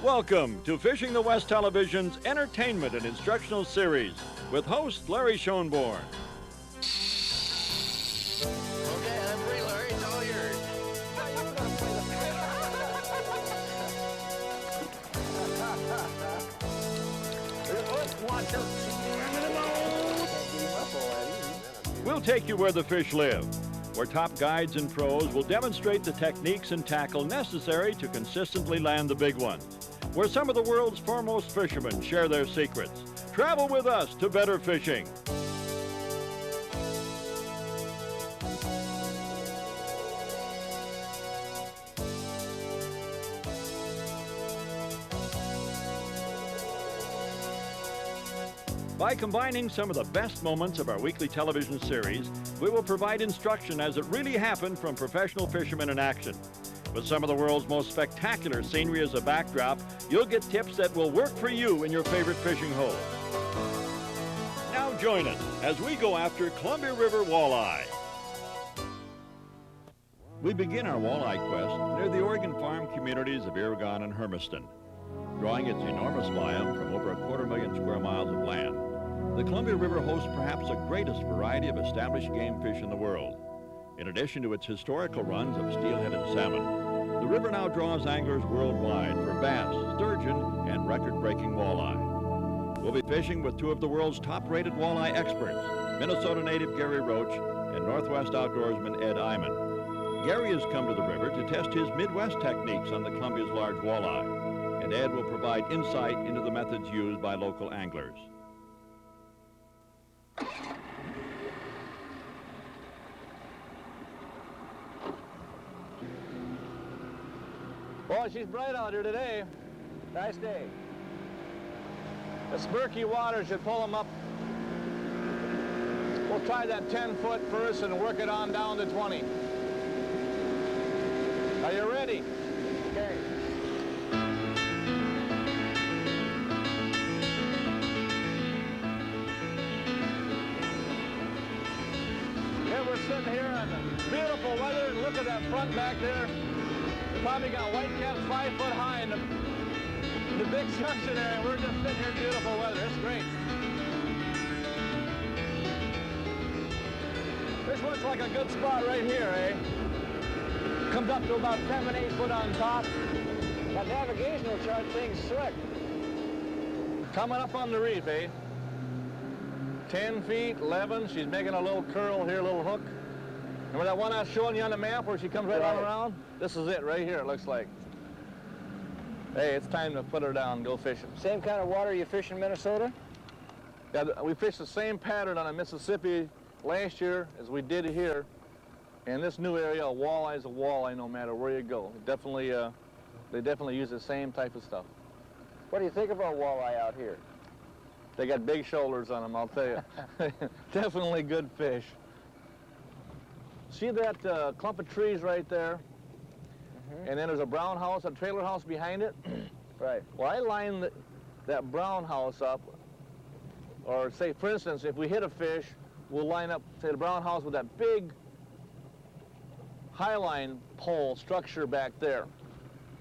Welcome to Fishing the West Television's entertainment and instructional series with host Larry Schoenborn. Okay, I'm free, Larry. It's all yours. We'll take you where the fish live, where top guides and pros will demonstrate the techniques and tackle necessary to consistently land the big ones, where some of the world's foremost fishermen share their secrets. Travel with us to better fishing. By combining some of the best moments of our weekly television series, we will provide instruction as it really happened from professional fishermen in action. With some of the world's most spectacular scenery as a backdrop, you'll get tips that will work for you in your favorite fishing hole. Now join us as we go after Columbia River walleye. We begin our walleye quest near the Oregon farm communities of Irrigon and Hermiston. Drawing its enormous biome from over 250,000 square miles of land, the Columbia River hosts perhaps the greatest variety of established game fish in the world. In addition to its historical runs of steel-headed salmon, the river now draws anglers worldwide for bass, sturgeon, and record-breaking walleye. We'll be fishing with two of the world's top-rated walleye experts, Minnesota native Gary Roach and Northwest outdoorsman Ed Iman. Gary has come to the river to test his Midwest techniques on the Columbia's large walleye, and Ed will provide insight into the methods used by local anglers. Boy, she's bright out here today. Nice day. The murky water should pull them up. We'll try that 10-foot first and work it on down to 20. Are you ready? Okay. Yeah, we're sitting here in beautiful weather, and look at that front back there. Probably got whitecaps 5 foot high in the big Junction area. We're just sitting here in beautiful weather. It's great. This looks like a good spot right here, eh? Comes up to about 7, 8 foot on top. That navigational chart thing's slick. Coming up on the reef, eh? 10 feet, 11. She's making a little curl here, a little hook. Remember that one I was showing you on the map where she comes right on around? This is it right here, it looks like. Hey, it's time to put her down and go fishing. Same kind of water you fish in Minnesota? Yeah, we fished the same pattern on the Mississippi last year as we did here. In this new area, a walleye is a walleye no matter where you go. Definitely, they definitely use the same type of stuff. What do you think about walleye out here? They got big shoulders on them, I'll tell you. Definitely good fish. See that clump of trees right there? Mm-hmm. And then there's a brown house, a trailer house behind it? Right. Well, I line that brown house up, or say, for instance, if we hit a fish, we'll line up, say, the brown house with that big highline pole structure back there.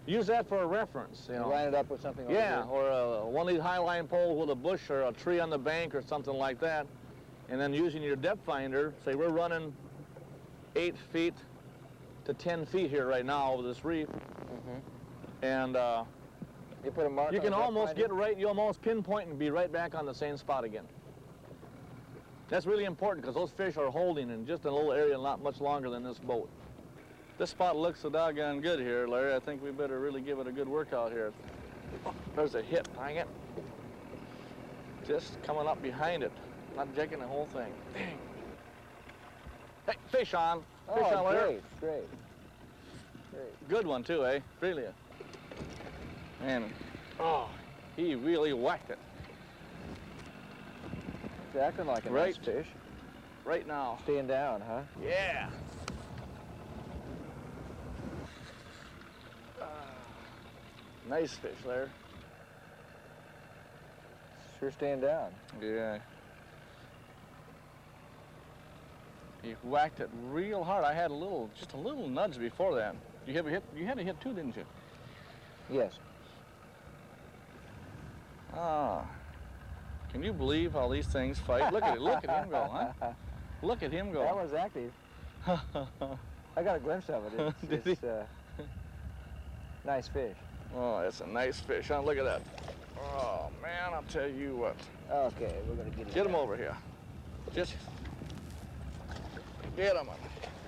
Use that for a reference, you know. Line it up with something over Yeah, here. or one of these highline poles with a bush or a tree on the bank or something like that. And then using your depth finder, say we're running 8 feet to 10 feet here right now over this reef. Mm-hmm. And you put a mark you on can the depth almost finder? get right, you almost pinpoint and be right back on the same spot again. That's really important because those fish are holding in just a little area not much longer than this boat. This spot looks so doggone good here, Larry. I think we better really give it a good workout here. Oh, there's a hit, dang it. Just coming up behind it, not jigging the whole thing. Dang. Hey, fish on. Fish on, Larry. Great. Good one too, eh? Really. Man, oh, he really whacked it. It's acting like a nice fish. Right now. Staying down, huh? Yeah. Nice fish, Larry. Sure staying down. Yeah. He whacked it real hard. I had just a little nudge before that. You had a hit too, didn't you? Yes. Ah, can you believe how these things fight? Look at it. Look at him go, huh? Look at him go. That was active. I got a glimpse of it. It's nice fish. Oh, it's a nice fish, huh? Look at that. Oh, man, I'll tell you what. Okay, we're going to Get him back. over here. Just get him.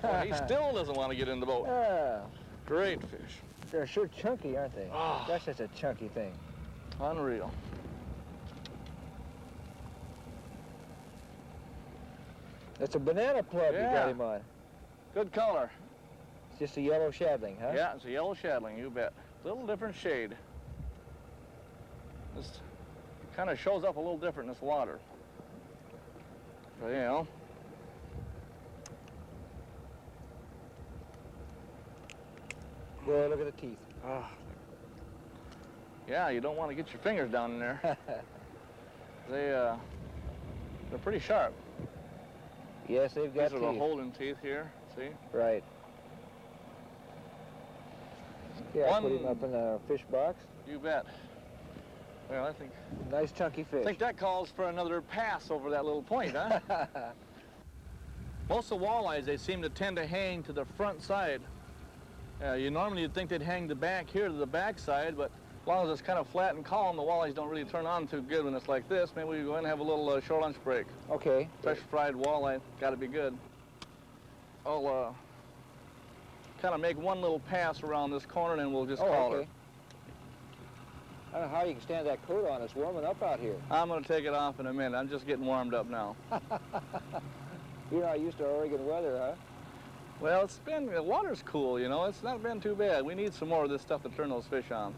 Well, he still doesn't want to get in the boat. Great fish. They're sure chunky, aren't they? Oh. That's just a chunky thing. Unreal. It's a banana plug you Yeah. got him on. Good color. It's just a yellow shadling, huh? Yeah, it's a yellow shadling, you bet. Little different shade. This kind of shows up a little different in this water. But, you know. Boy, look at the teeth. Oh. Yeah, you don't want to get your fingers down in there. They're pretty sharp. Yes, they've got These are the teeth. holding teeth here, see? Right. Yeah, One- put him up in a fish box. You bet. Well, I think Nice chunky fish. that calls for another pass over that little point, huh? Most of the walleyes, they seem to tend to hang to the front side. You'd think they'd hang the back here to the back side, but as long as it's kind of flat and calm, the walleyes don't really turn on too good when it's like this. Maybe we go in and have a little shore lunch break. Okay. Fresh fried walleye, got to be good. I'll kind of make one little pass around this corner and then we'll just call okay. I don't know how you can stand that coat on. It's warming up out here. her. I'm going to take it off in a minute. I'm just getting warmed up now. You're not used to Oregon weather, huh? Well, the water's cool, you know. It's not been too bad. We need some more of this stuff to turn those fish on.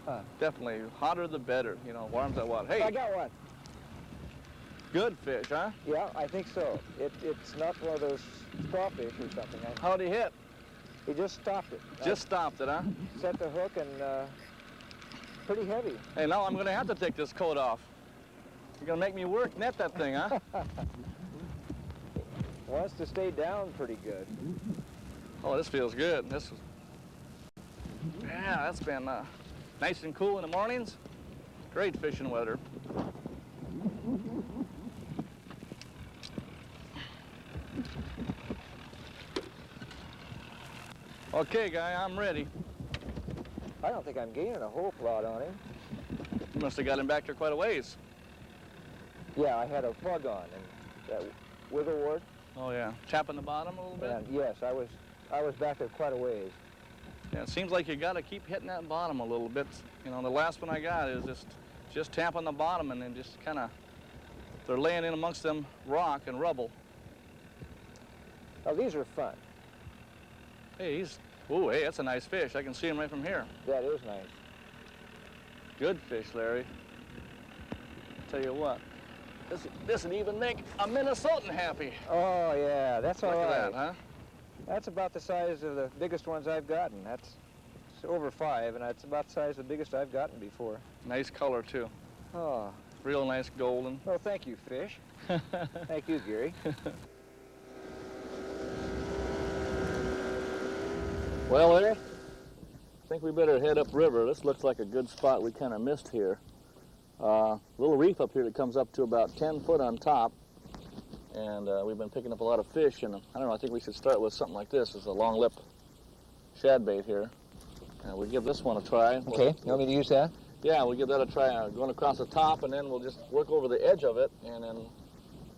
Huh. Definitely. Hotter the better, you know, warms that water. Hey, I got one. good fish, huh? Yeah, I think so. It's not one of those crawfish or something. How'd he hit? He just stopped it. Just stopped it, huh? Set the hook and pretty heavy. Hey, now I'm going to have to take this coat off. You're going to make me work net that thing, huh? Wants to stay down pretty good. Oh, this feels good. Yeah, that's been nice and cool in the mornings. Great fishing weather. Okay, guy, I'm ready. I don't think I'm gaining a whole plot on him. You must have got him back there quite a ways. Yeah, I had a plug on and that wiggle wart. Oh, yeah. Tapping the bottom a little bit? And yes, I was back there quite a ways. Yeah, it seems like you got to keep hitting that bottom a little bit. You know, the last one I got is just tapping the bottom and then just kind of, they're laying in amongst them rock and rubble. Oh, these are fun. Hey, hey, that's a nice fish. I can see him right from here. That is nice. Good fish, Larry. Tell you what, this would even make a Minnesotan happy. Oh, yeah, that's all Look right. at that, huh? That's about the size of the biggest ones I've gotten. That's over 5, and that's about the size of the biggest I've gotten before. Nice color, too. Oh. Real nice golden. Well, thank you, fish. Thank you, Gary. Well, Larry, I think we better head upriver. This looks like a good spot we kind of missed here. Little reef up here that comes up to about 10 foot on top. And we've been picking up a lot of fish, and I don't know, I think we should start with something like this. It's a long lip shad bait here. And we'll give this one a try. Okay, you want me to use that? Yeah, we'll give that a try, going across the top, and then we'll just work over the edge of it, and then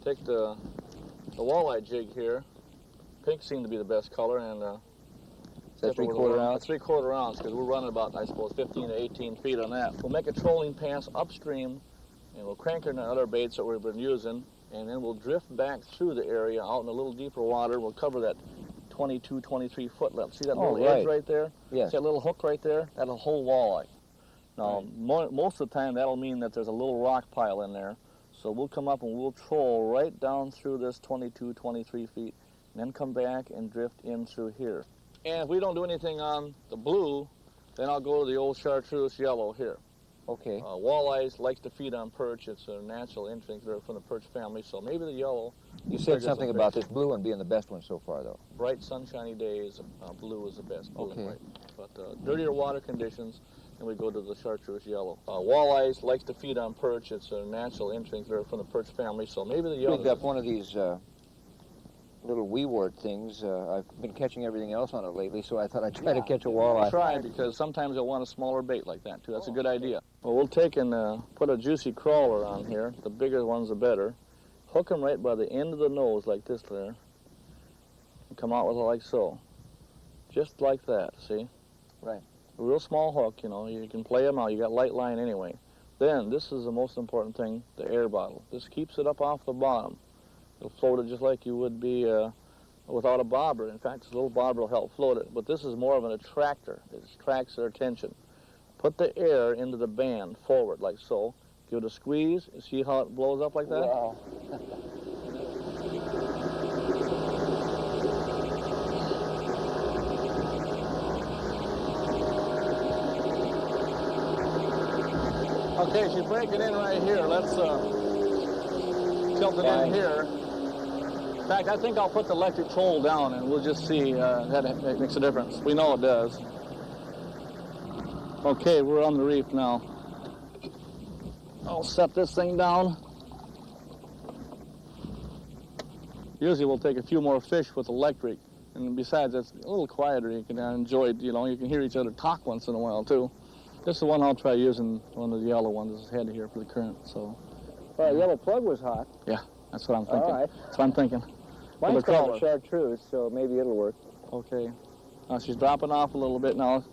take the walleye jig here. Pink seemed to be the best color, and Is that 3/4 ounce? 3/4 ounce, because we're running about, I suppose, 15 to 18 feet on that. We'll make a trolling pass upstream, and we'll crank in the other baits that we've been using, and then we'll drift back through the area out in a little deeper water. We'll cover that 22, 23 foot length. See that little edge right there? Yes. See that little hook right there? That'll hold walleye. Now, most of the time, that'll mean that there's a little rock pile in there. So we'll come up and we'll troll right down through this 22, 23 feet, and then come back and drift in through here. And if we don't do anything on the blue, then I'll go to the old chartreuse yellow here. Okay. Walleyes like to feed on perch. It's a natural instinct. They're from the perch family, so maybe the yellow. You said something about this blue one being the best one so far, though. Bright, sunshiny days, blue is the best. Blue Okay. and white. But dirtier water conditions, and we go to the chartreuse yellow. Walleyes likes to feed on perch. It's a natural instinct. They're from the perch family, so maybe the yellow. Picked up one of these little weewort things. I've been catching everything else on it lately, so I thought I'd try to catch a walleye. Try, because sometimes you'll want a smaller bait like that too. That's a good idea. Well, we'll take and put a juicy crawler on here. The bigger ones, the better. Hook them right by the end of the nose like this there. And come out with it like so. Just like that, see? Right. A real small hook, you know, you can play them out. You got light line anyway. Then, this is the most important thing, the air bottle. This keeps it up off the bottom. It'll float it just like you would be without a bobber. In fact, this little bobber will help float it. But this is more of an attractor. It attracts their attention. Put the air into the band forward like so. Give it a squeeze. See how it blows up like that? Wow. Okay, she's breaking in right here. Let's tilt it in here. In fact, I think I'll put the electric troll down and we'll just see that it makes a difference. We know it does. Okay, we're on the reef now. I'll set this thing down. Usually we'll take a few more fish with electric. And besides, it's a little quieter. You can enjoy it, you know, you can hear each other talk once in a while too. This is the one I'll try using, one of the yellow ones. This is head here for the current, so. Well, yellow plug was hot. Yeah, that's what I'm thinking. All right. That's what I'm thinking. Mine's For the called a crawler. chartreuse, so maybe it'll work. Okay. Now she's dropping off a little bit now.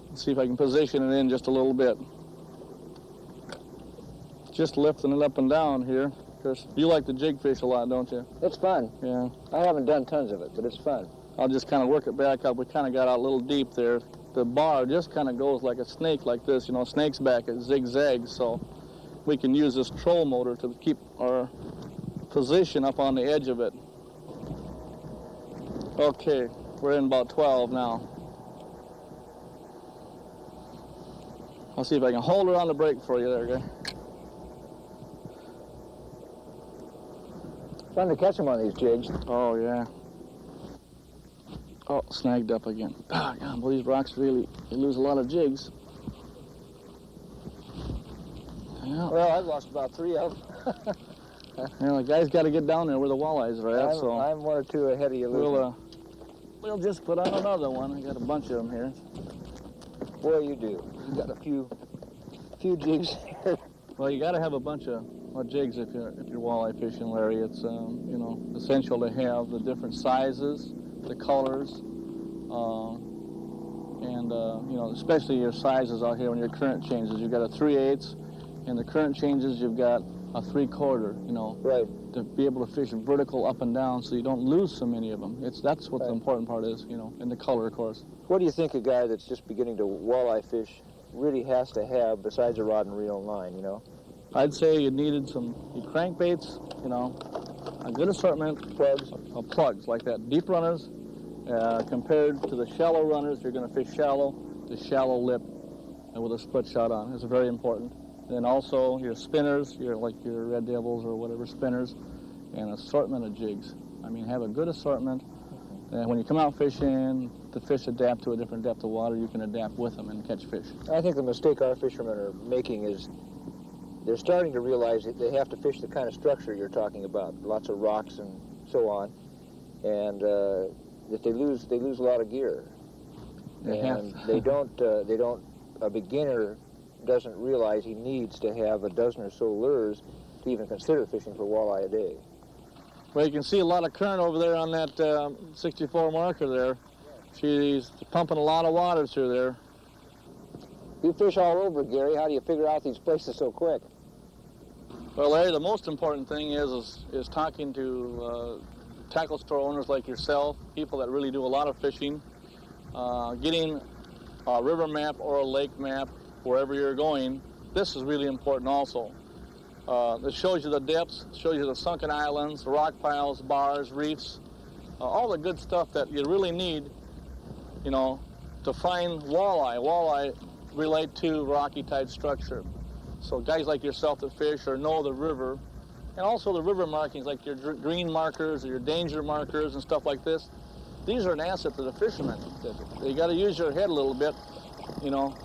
Let's see if I can position it in just a little bit. Just lifting it up and down here. Because you like to jig fish a lot, don't you? It's fun. Yeah. I haven't done tons of it, but it's fun. I'll just kind of work it back up. We kind of got out a little deep there. The bar just kind of goes like a snake like this. You know, snake's back, it zigzags, so we can use this troll motor to keep our position up on the edge of it. Okay, we're in about 12 now. I'll see if I can hold her on the brake for you there, guy. Fun to catch them on these jigs. Oh, yeah. Oh, snagged up again. Ah, God, well, these rocks really, you lose a lot of jigs. Yeah. Well, I've lost about 3 of them. Yeah, the guy's got to get down there where the walleyes are at, so I'm 1 or 2 ahead of you, we'll just put on another one. I got a bunch of them here. Boy, you do. You got a few jigs here. Well, you got to have a bunch of jigs if you're walleye fishing, Larry. It's you know, essential to have the different sizes, the colors, and you know, especially your sizes out here when your current changes. You've got a 3/8, and the current changes you've got a 3/4. You know, Right. to be able to fish vertical up and down, so you don't lose so many of them. That's what the important part is, you know, and the color, of course. What do you think a guy that's just beginning to walleye fish really has to have besides a rod and reel and line, you know? I'd say you needed some crankbaits, you know, a good assortment of plugs like that. Deep runners, compared to the shallow runners, you're going to fish shallow, the shallow lip, and with a split shot on. It's very important. Then also your spinners, like your Red Devils or whatever spinners, and assortment of jigs. I mean, have a good assortment. And when you come out fishing, the fish adapt to a different depth of water. You can adapt with them and catch fish. I think the mistake our fishermen are making is they're starting to realize that they have to fish the kind of structure you're talking about, lots of rocks and so on, and that they lose a lot of gear. And they don't. A beginner doesn't realize he needs to have a dozen or so lures to even consider fishing for walleye a day. Well, you can see a lot of current over there on that 64 marker there. She's pumping a lot of water through there. You fish all over, Gary. How do you figure out these places so quick? Well, Larry, the most important thing is talking to tackle store owners like yourself, people that really do a lot of fishing, getting a river map or a lake map wherever you're going. This is really important also. It shows you the depths, shows you the sunken islands, rock piles, bars, reefs, all the good stuff that you really need, you know, to find walleye. Walleye relate to rocky type structure. So guys like yourself that fish or know the river, and also the river markings like your green markers or your danger markers and stuff like this, these are an asset to the fishermen. You got to use your head a little bit, you know,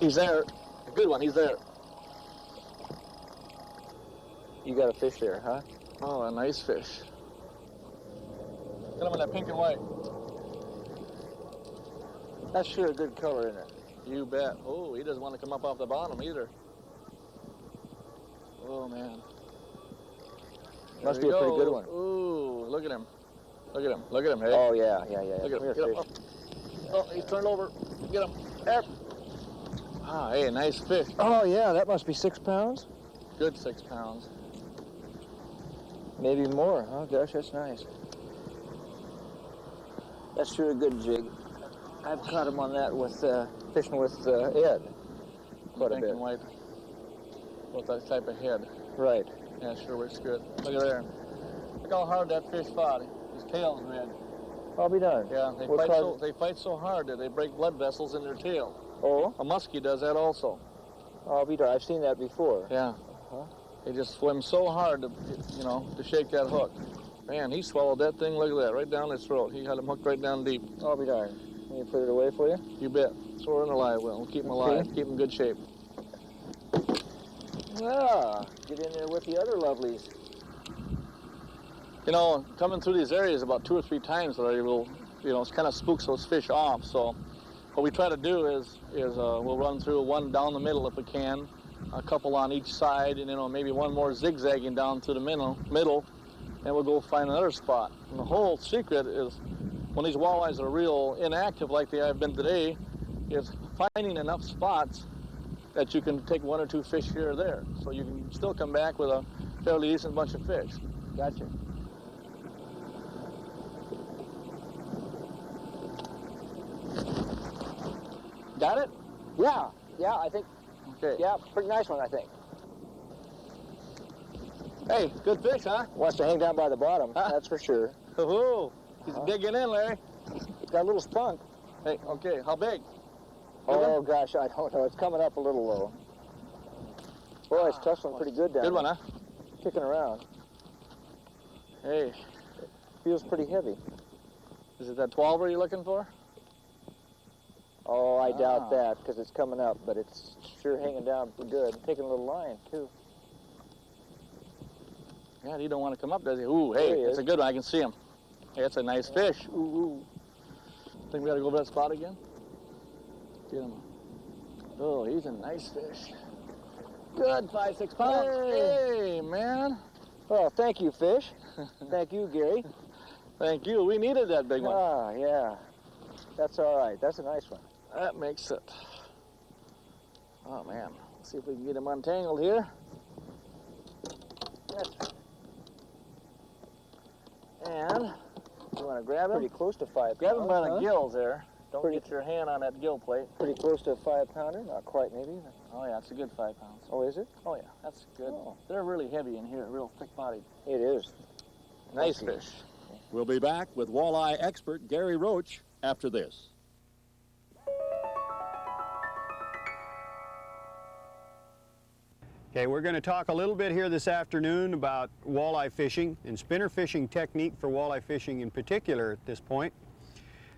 He's there. A good one, he's there. You got a fish there, huh? Oh, a nice fish. Get him in that pink and white. That's sure a good color in it. You bet. Oh, he doesn't want to come up off the bottom either. Oh, man. Must be a pretty good one. Ooh, look at him. Look at him. Look at him, hey. Oh, yeah. Look at him. Come here, Get him fish. up. Oh, he's turned over. Get him. There. Ah, hey, nice fish. Oh, yeah, that must be 6 pounds. Good 6 pounds. Maybe more. Oh, gosh, that's nice. That's sure a good jig. I've caught him on that with fishing with Ed quite a Pink bit. and white. With that type of head. Right. Yeah, sure works good. Look at there. Look how hard that fish fought. His tail's red. I'll be darned. Yeah, they fight so hard that they break blood vessels in their tail. Oh? A muskie does that also. I'll be darned. I've seen that before. Yeah. Uh-huh. They just swim so hard to, you know, to shake that hook. Man, he swallowed that thing. Look at that, right down his throat. He had him hooked right down deep. I'll be darned. Can you put it away for you? You bet. Throw her in a live well. We'll keep him alive. Okay. Keep him in good shape. Yeah. Get in there with the other lovelies. You know, coming through these areas about 2 or 3 times already will, you know, it kind of spooks those fish off. So what we try to do is we'll run through one down the middle if we can, a couple on each side, and, you know, maybe one more zigzagging down through the middle, and we'll go find another spot. And the whole secret is when these walleyes are real inactive like they have been today, is finding enough spots that you can take 1 or 2 fish here or there. So you can still come back with a fairly decent bunch of fish. Gotcha. Got it? Yeah. Yeah, I think. Okay. Yeah, pretty nice one, I think. Hey, good fish, huh? Wants to hang down by the bottom, Huh? that's for sure. Ooh, he's digging in, Larry. It's got a little spunk. Hey, okay, how big? Oh, gosh, I don't know. It's coming up a little low. Boy, it's tussling pretty good down Good one, there. huh? Kicking around. Hey, Feels pretty heavy. is it that 12er you're looking for? Oh, I doubt Ah. that, because it's coming up, but it's sure hanging down pretty good. Taking a little line, too. Yeah, he don't want to come up, does he? Ooh, hey, There he it's is. a good one. I can see him. Hey, that's a nice fish. Ooh, ooh. Think we got to go over that spot again? Get him. Oh, he's a nice fish. Good, 5, 6 pounds. Hey, man. Oh, thank you, fish. Thank you, Gary. Thank you. We needed that big one. Ah, yeah. That's all right. That's a nice one. That makes it. Oh, man. Let's see if we can get him untangled here. That's And you want to grab him? pretty close to 5 pounds. Grab him by the huh? gills there. Don't Pretty- get your hand on that gill plate. Pretty close to a 5-pounder. Not quite, maybe. Oh, yeah, it's a good 5 pounds. Oh, is it? Oh, yeah, that's good. Oh. They're really heavy in here, real thick-bodied. It is. Nice Thank you. fish. We'll be back with walleye expert Gary Roach after this. Okay, we're going to talk a little bit here this afternoon about walleye fishing and spinner fishing technique for walleye fishing in particular at this point.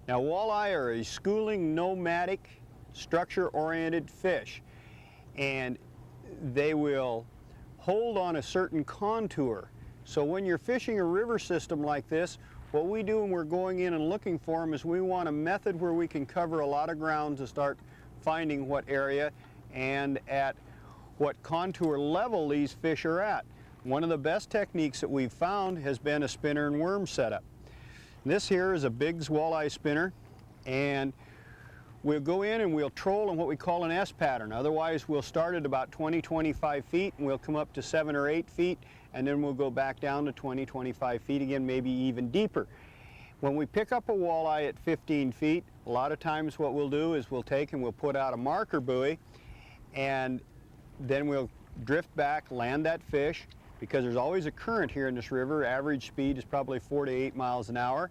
Now, walleye are a schooling, nomadic, structure-oriented fish, and they will hold on a certain contour. So when you're fishing a river system like this, what we do when we're going in and looking for them is we want a method where we can cover a lot of ground to start finding what area and at what contour level these fish are at. One of the best techniques that we've found has been a spinner and worm setup. This here is a Biggs walleye spinner, and we'll go in and we'll troll in what we call an S pattern. Otherwise, we'll start at about 20-25 feet, and we'll come up to 7 or 8 feet, and then we'll go back down to 20-25 feet again, maybe even deeper. When we pick up a walleye at 15 feet, a lot of times what we'll do is we'll take and we'll put out a marker buoy, and then we'll drift back, land that fish, because there's always a current here in this river. Average speed is probably 4 to 8 miles an hour.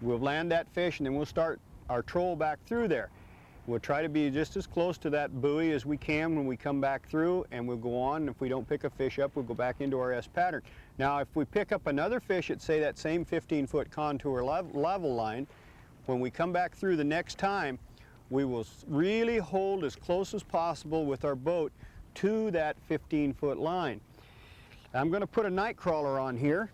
We'll land that fish, and then we'll start our troll back through there. We'll try to be just as close to that buoy as we can when we come back through, and we'll go on. And if we don't pick a fish up, we'll go back into our S pattern. Now, if we pick up another fish at, say, that same 15-foot contour level line, when we come back through the next time, we will really hold as close as possible with our boat to that 15-foot line. I'm going to put a night crawler on here.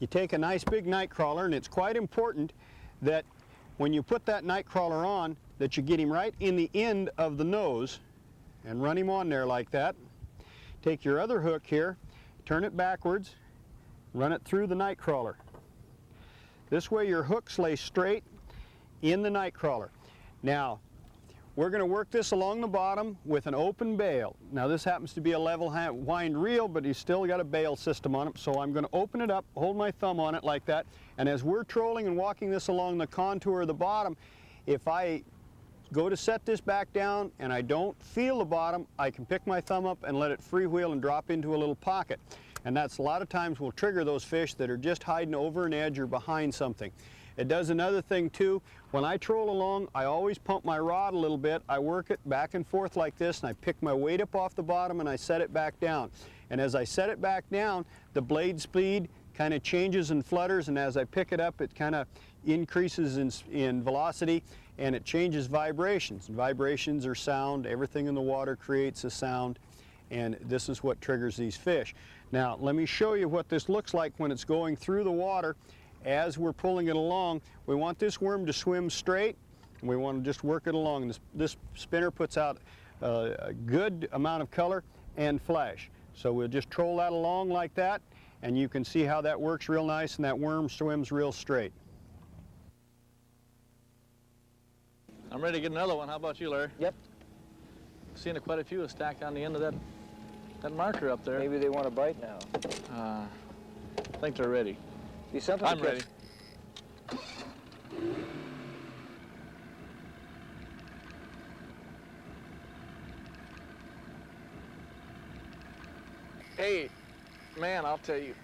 You take a nice big night crawler, and it's quite important that when you put that night crawler on, that you get him right in the end of the nose and run him on there like that. Take your other hook here, turn it backwards, run it through the night crawler. This way your hooks lay straight in the night crawler. Now, we're going to work this along the bottom with an open bail. Now this happens to be a level wind reel, but he's still got a bail system on it, so I'm going to open it up, hold my thumb on it like that, and as we're trolling and walking this along the contour of the bottom, if I go to set this back down and I don't feel the bottom, I can pick my thumb up and let it freewheel and drop into a little pocket. And that's a lot of times will trigger those fish that are just hiding over an edge or behind something. It does another thing too. When I troll along, I always pump my rod a little bit. I work it back and forth like this, and I pick my weight up off the bottom and I set it back down. And as I set it back down, the blade speed kind of changes and flutters, and as I pick it up, it kind of increases in velocity, and it changes vibrations. And vibrations are sound. Everything in the water creates a sound, and this is what triggers these fish. Now, let me show you what this looks like when it's going through the water. As we're pulling it along, we want this worm to swim straight, and we want to just work it along. This spinner puts out a good amount of color and flash. So we'll just troll that along like that, and you can see how that works real nice, and that worm swims real straight. I'm ready to get another one. How about you, Larry? Yep. Seeing quite a few stacked on the end of that marker up there. Maybe they want to bite now. I think they're ready. See, something I'm ready. Hey, man, I'll tell you,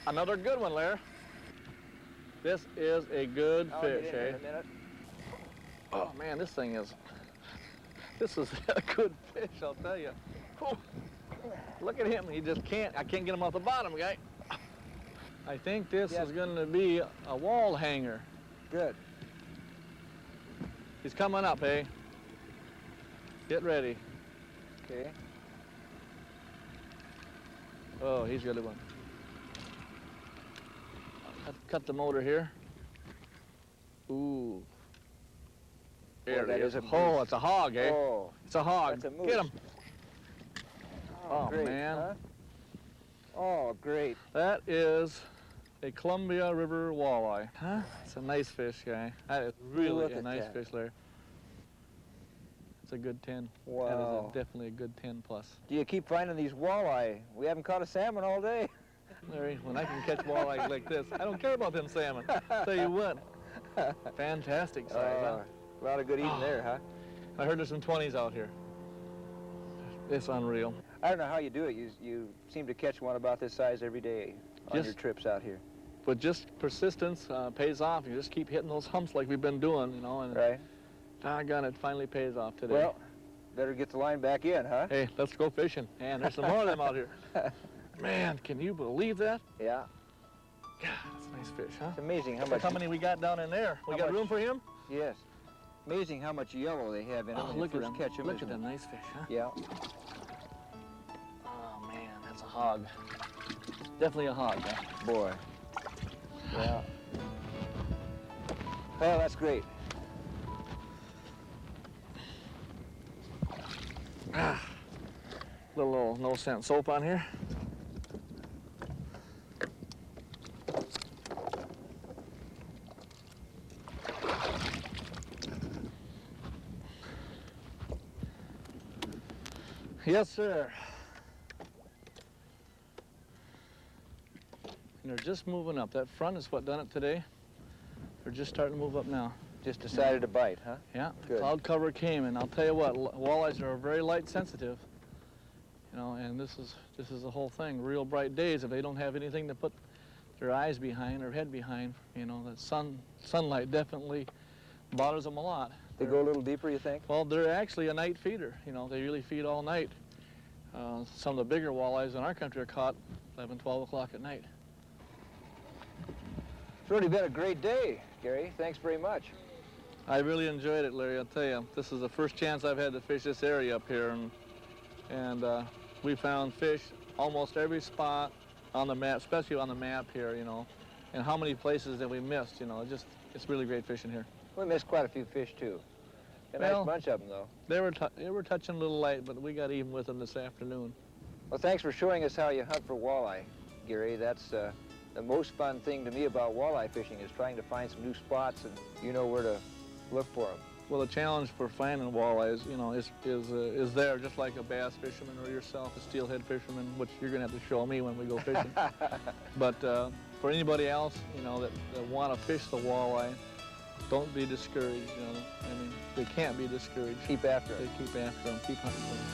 another good one, Larry. This is a good fish, eh? In a minute. Oh man, this is a good fish, I'll tell you. Whew. Look at him, I can't get him off the bottom, guy. I think this is going to be a wall hanger. Good. He's coming up, eh? Get ready. Okay. Oh, he's got a one. Cut the motor here. Ooh. There that it is. is a Oh, it's a hog, eh? Oh, It's a hog. that's a moose. Get him. Oh, great, man. huh? Oh, great. That is a Columbia River walleye. Huh? It's a nice fish, guy. That is really Look a at nice that. fish, Larry. It's a good 10. Wow. That is definitely a good 10 plus. Do you keep finding these walleye? We haven't caught a salmon all day. Larry, when I can catch walleye like this, I don't care about them salmon. Tell you what, fantastic size, huh? A lot of good eating there, huh? I heard there's some 20s out here. It's unreal. I don't know how you do it. You seem to catch one about this size every day on your trips out here. But just persistence pays off. You just keep hitting those humps like we've been doing, you know, and Right. doggone, it finally pays off today. Well, better get the line back in, huh? Hey, let's go fishing. And there's some more of them out here. Man, can you believe that? Yeah. God, that's a nice fish, huh? It's amazing how Look much. how many we got down in there. We How got much- room for him? Yes. Amazing how much yellow they have in them Oh, when you look at first them. catch them. Look at isn't them it? nice fish, huh? Yeah. Oh, man, that's a hog. Definitely a hog, huh? Boy. Yeah. Well, that's great. Little no scent soap on here. Yes, sir. And they're just moving up. That front is what done it today. They're just starting to move up now. Just decided to bite, huh? Yeah, Good. cloud cover came, and I'll tell you what, walleyes are very light sensitive. You know, and this is the whole thing. Real bright days, if they don't have anything to put their eyes behind or head behind, you know, that sunlight definitely bothers them a lot. They go a little deeper, you think? Well, they're actually a night feeder. You know, they really feed all night. Some of the bigger walleyes in our country are caught 11, 12 o'clock at night. It's already been a great day. Gary. Thanks very much. I really enjoyed it, Larry. I'll tell you, this is the first chance I've had to fish this area up here, and we found fish almost every spot on the map, especially on the map here, you know. And how many places that we missed, you know, it's really great fishing here. We missed quite a few fish too. A Well, nice bunch of them though. They were touching a little light, but we got even with them this afternoon. Well, thanks for showing us how you hunt for walleye, Gary. That's the most fun thing to me about walleye fishing is trying to find some new spots and you know where to look for them. Well, the challenge for finding walleye is, you know, is there, just like a bass fisherman or yourself, a steelhead fisherman, which you're gonna have to show me when we go fishing. But for anybody else, you know, that want to fish the walleye, don't be discouraged. You know, I mean, they can't be discouraged. Keep after them. They keep after them. Keep hunting for them.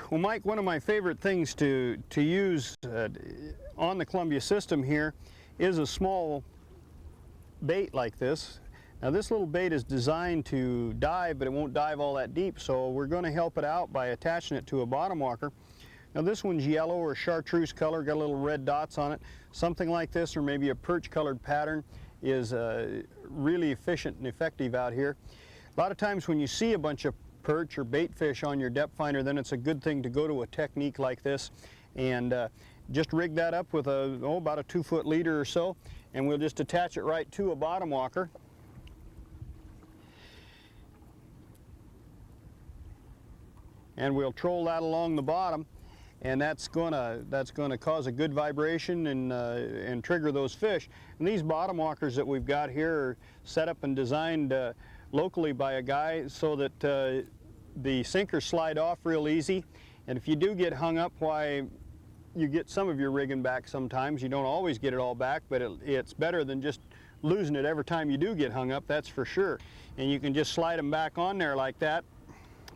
Well, Mike, one of my favorite things to use on the Columbia system here is a small bait like this. Now this little bait is designed to dive, but it won't dive all that deep, so we're going to help it out by attaching it to a bottom walker. Now this one's yellow or chartreuse color, got a little red dots on it. Something like this, or maybe a perch colored pattern, is really efficient and effective out here. A lot of times when you see a bunch of perch or bait fish on your depth finder, then it's a good thing to go to a technique like this and just rig that up with about a 2-foot leader or so, and we'll just attach it right to a bottom walker. And we'll troll that along the bottom, and that's gonna cause a good vibration and trigger those fish. And these bottom walkers that we've got here are set up and designed locally by a guy so that the sinkers slide off real easy. And if you do get hung up, why, you get some of your rigging back sometimes. You don't always get it all back, but it's better than just losing it every time you do get hung up, that's for sure. And you can just slide them back on there like that,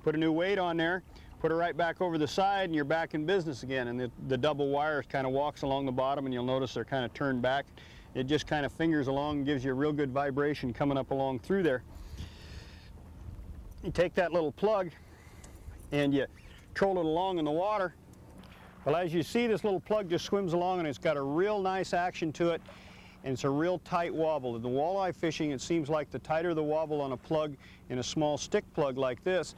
put a new weight on there, put it right back over the side, and you're back in business again. And the double wire kind of walks along the bottom, and you'll notice they're kind of turned back. It just kind of fingers along and gives you a real good vibration coming up along through there. You take that little plug and you troll it along in the water. Well, as you see, this little plug just swims along, and it's got a real nice action to it, and it's a real tight wobble. In the walleye fishing, it seems like the tighter the wobble on a plug in a small stick plug like this,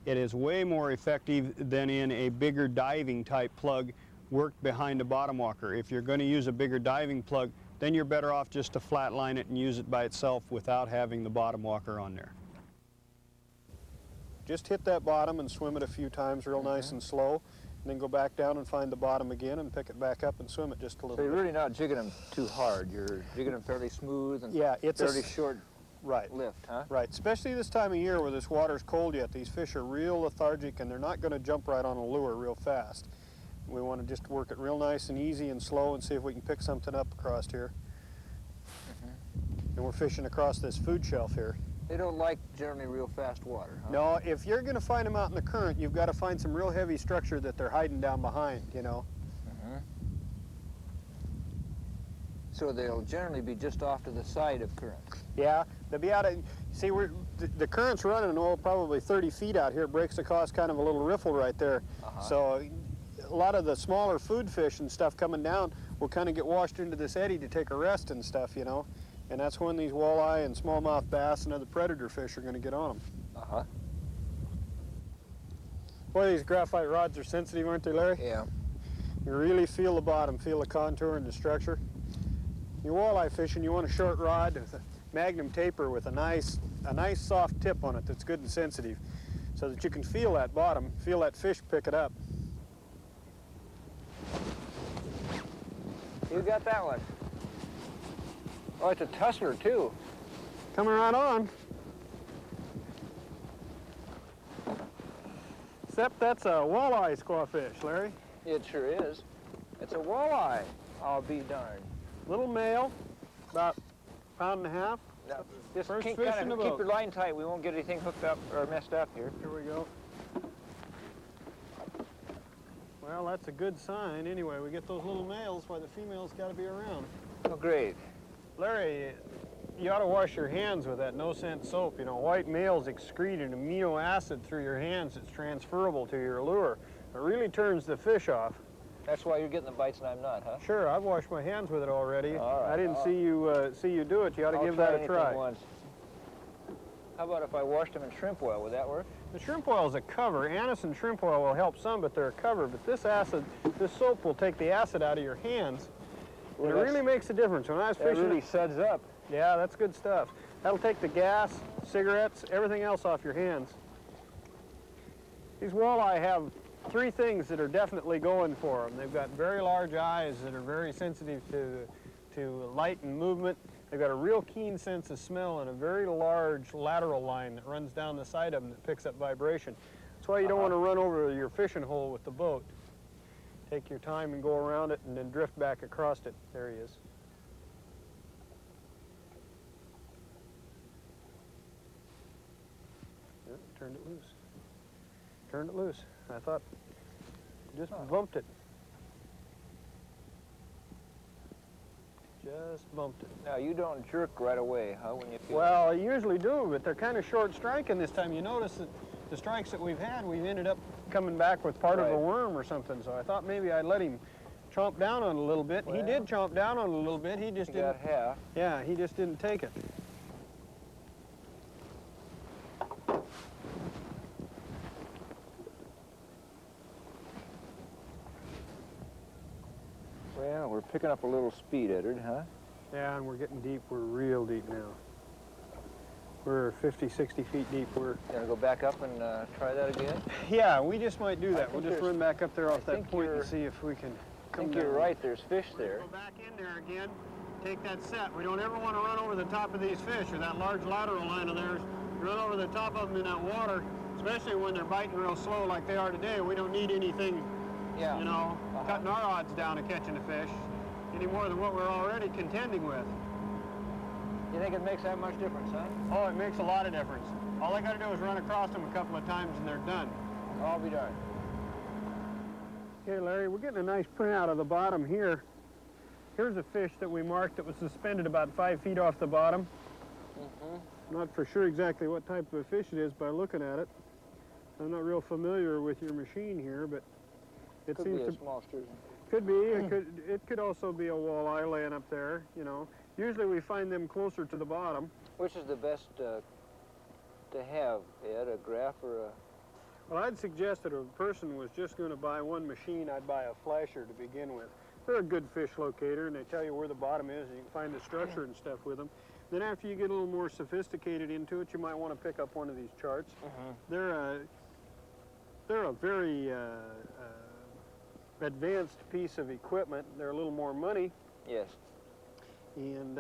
it is way more effective than in a bigger diving type plug worked behind a bottom walker. If you're going to use a bigger diving plug, then you're better off just to flatline it and use it by itself without having the bottom walker on there. Just hit that bottom and swim it a few times real nice and slow, and then go back down and find the bottom again and pick it back up and swim it just a little bit. So you're really not jigging them too hard. You're jigging them fairly smooth and Yeah, it's fairly short right. lift, huh? Right, especially this time of year where this water's cold yet. These fish are real lethargic and they're not going to jump right on a lure real fast. We want to just work it real nice and easy and slow and see if we can pick something up across here. And we're fishing across this food shelf here. They don't like generally real fast water, huh? No, if you're going to find them out in the current, you've got to find some real heavy structure that they're hiding down behind, you know. So they'll generally be just off to the side of current. Yeah, they'll be out of, see, the current's running, probably 30 feet out here. It breaks across kind of a little riffle right there. So a lot of the smaller food fish and stuff coming down will kind of get washed into this eddy to take a rest and stuff, you know. And that's when these walleye and smallmouth bass and other predator fish are going to get on them. Boy, these graphite rods are sensitive, aren't they, Larry? Yeah. You really feel the bottom, feel the contour and the structure. You're walleye fishing, you want a short rod with a magnum taper with a nice soft tip on it that's good and sensitive, so that you can feel that bottom, feel that fish pick it up. You got that one. Oh, it's a tussler too. Coming right on. Except that's a walleye squawfish, Larry. It sure is. It's a walleye, I'll be darned. Little male, about a pound and a half. Now, just First keep, fish kind in the of, keep boat. your line tight. We won't get anything hooked up or messed up here. Here we go. Well, that's a good sign. Anyway, we get those little males, why the females got to be around. Oh, great. Larry, you ought to wash your hands with that no-scent soap. You know, white males excrete an amino acid through your hands that's transferable to your lure. It really turns the fish off. That's why you're getting the bites and I'm not, huh? Sure, I've washed my hands with it already. All right, I didn't see you do it. You ought to give that a try. Once. How about if I washed them in shrimp oil? Would that work? The shrimp oil is a cover. Anise and shrimp oil will help some, but they're a cover. But this soap will take the acid out of your hands. Well, it really makes a difference. When I was fishing, it really suds up. Yeah, that's good stuff. That'll take the gas, cigarettes, everything else off your hands. These walleye have three things that are definitely going for them. They've got very large eyes that are very sensitive to light and movement. They've got a real keen sense of smell and a very large lateral line that runs down the side of them that picks up vibration. That's why you don't want to run over your fishing hole with the boat. Take your time and go around it and then drift back across it. There he is. Yep, turned it loose. Turned it loose. I thought, just bumped it. Just bumped it. Now, you don't jerk right away, huh, when you feel Well, I usually do, but they're kind of short striking this time. You notice that the strikes that we've had, we've ended up coming back with part of a worm or something. So I thought maybe I'd let him chomp down on it a little bit. Well, he did chomp down on it a little bit. He just didn't. Got half. Yeah, he just didn't take it. Well, we're picking up a little speed, Edward, huh? Yeah, and we're getting deep. We're real deep now. We're 50, 60 feet deep. We're gonna go back up and try that again? Yeah, we just might do that. We'll just run back up there off that point and see if we can come down. I think you're right. There's fish there. Go back in there again. Take that set. We don't ever want to run over the top of these fish or that large lateral line of theirs. Run over the top of them in that water, especially when they're biting real slow like they are today. We don't need anything, you know, cutting our odds down of catching a fish any more than what we're already contending with. You think it makes that much difference, huh? Oh, it makes a lot of difference. All I got to do is run across them a couple of times and they're done. I'll be darned. Okay, Larry, we're getting a nice print out of the bottom here. Here's a fish that we marked that was suspended about 5 feet off the bottom. Not for sure exactly what type of a fish it is by looking at it. I'm not real familiar with your machine here, but it Could seems be to a small sturgeon. Could be. It could also be a walleye laying up there. You know, usually we find them closer to the bottom. Which is the best to have, Ed? A graph or a? Well, I'd suggest that if a person was just going to buy one machine, I'd buy a flasher to begin with. They're a good fish locator, and they tell you where the bottom is, and you can find the structure and stuff with them. Then after you get a little more sophisticated into it, you might want to pick up one of these charts. They're a very advanced piece of equipment. They're a little more money. Yes. And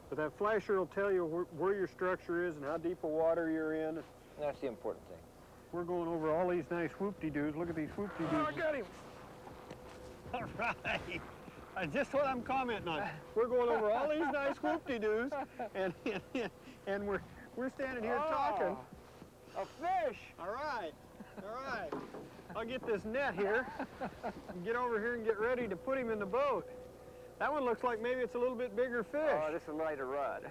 but that flasher will tell you where your structure is and how deep a water you're in. That's the important thing. We're going over all these nice whoop-de-doos. Look at these whoop-de-doos. Oh, I got him. All right. That's just what I'm commenting on. We're going over all these nice whoop-de-doos, and we're standing here talking. A fish. All right. All right. I'll get this net here and get over here and get ready to put him in the boat. That one looks like maybe it's a little bit bigger fish. Oh, this is a lighter rod.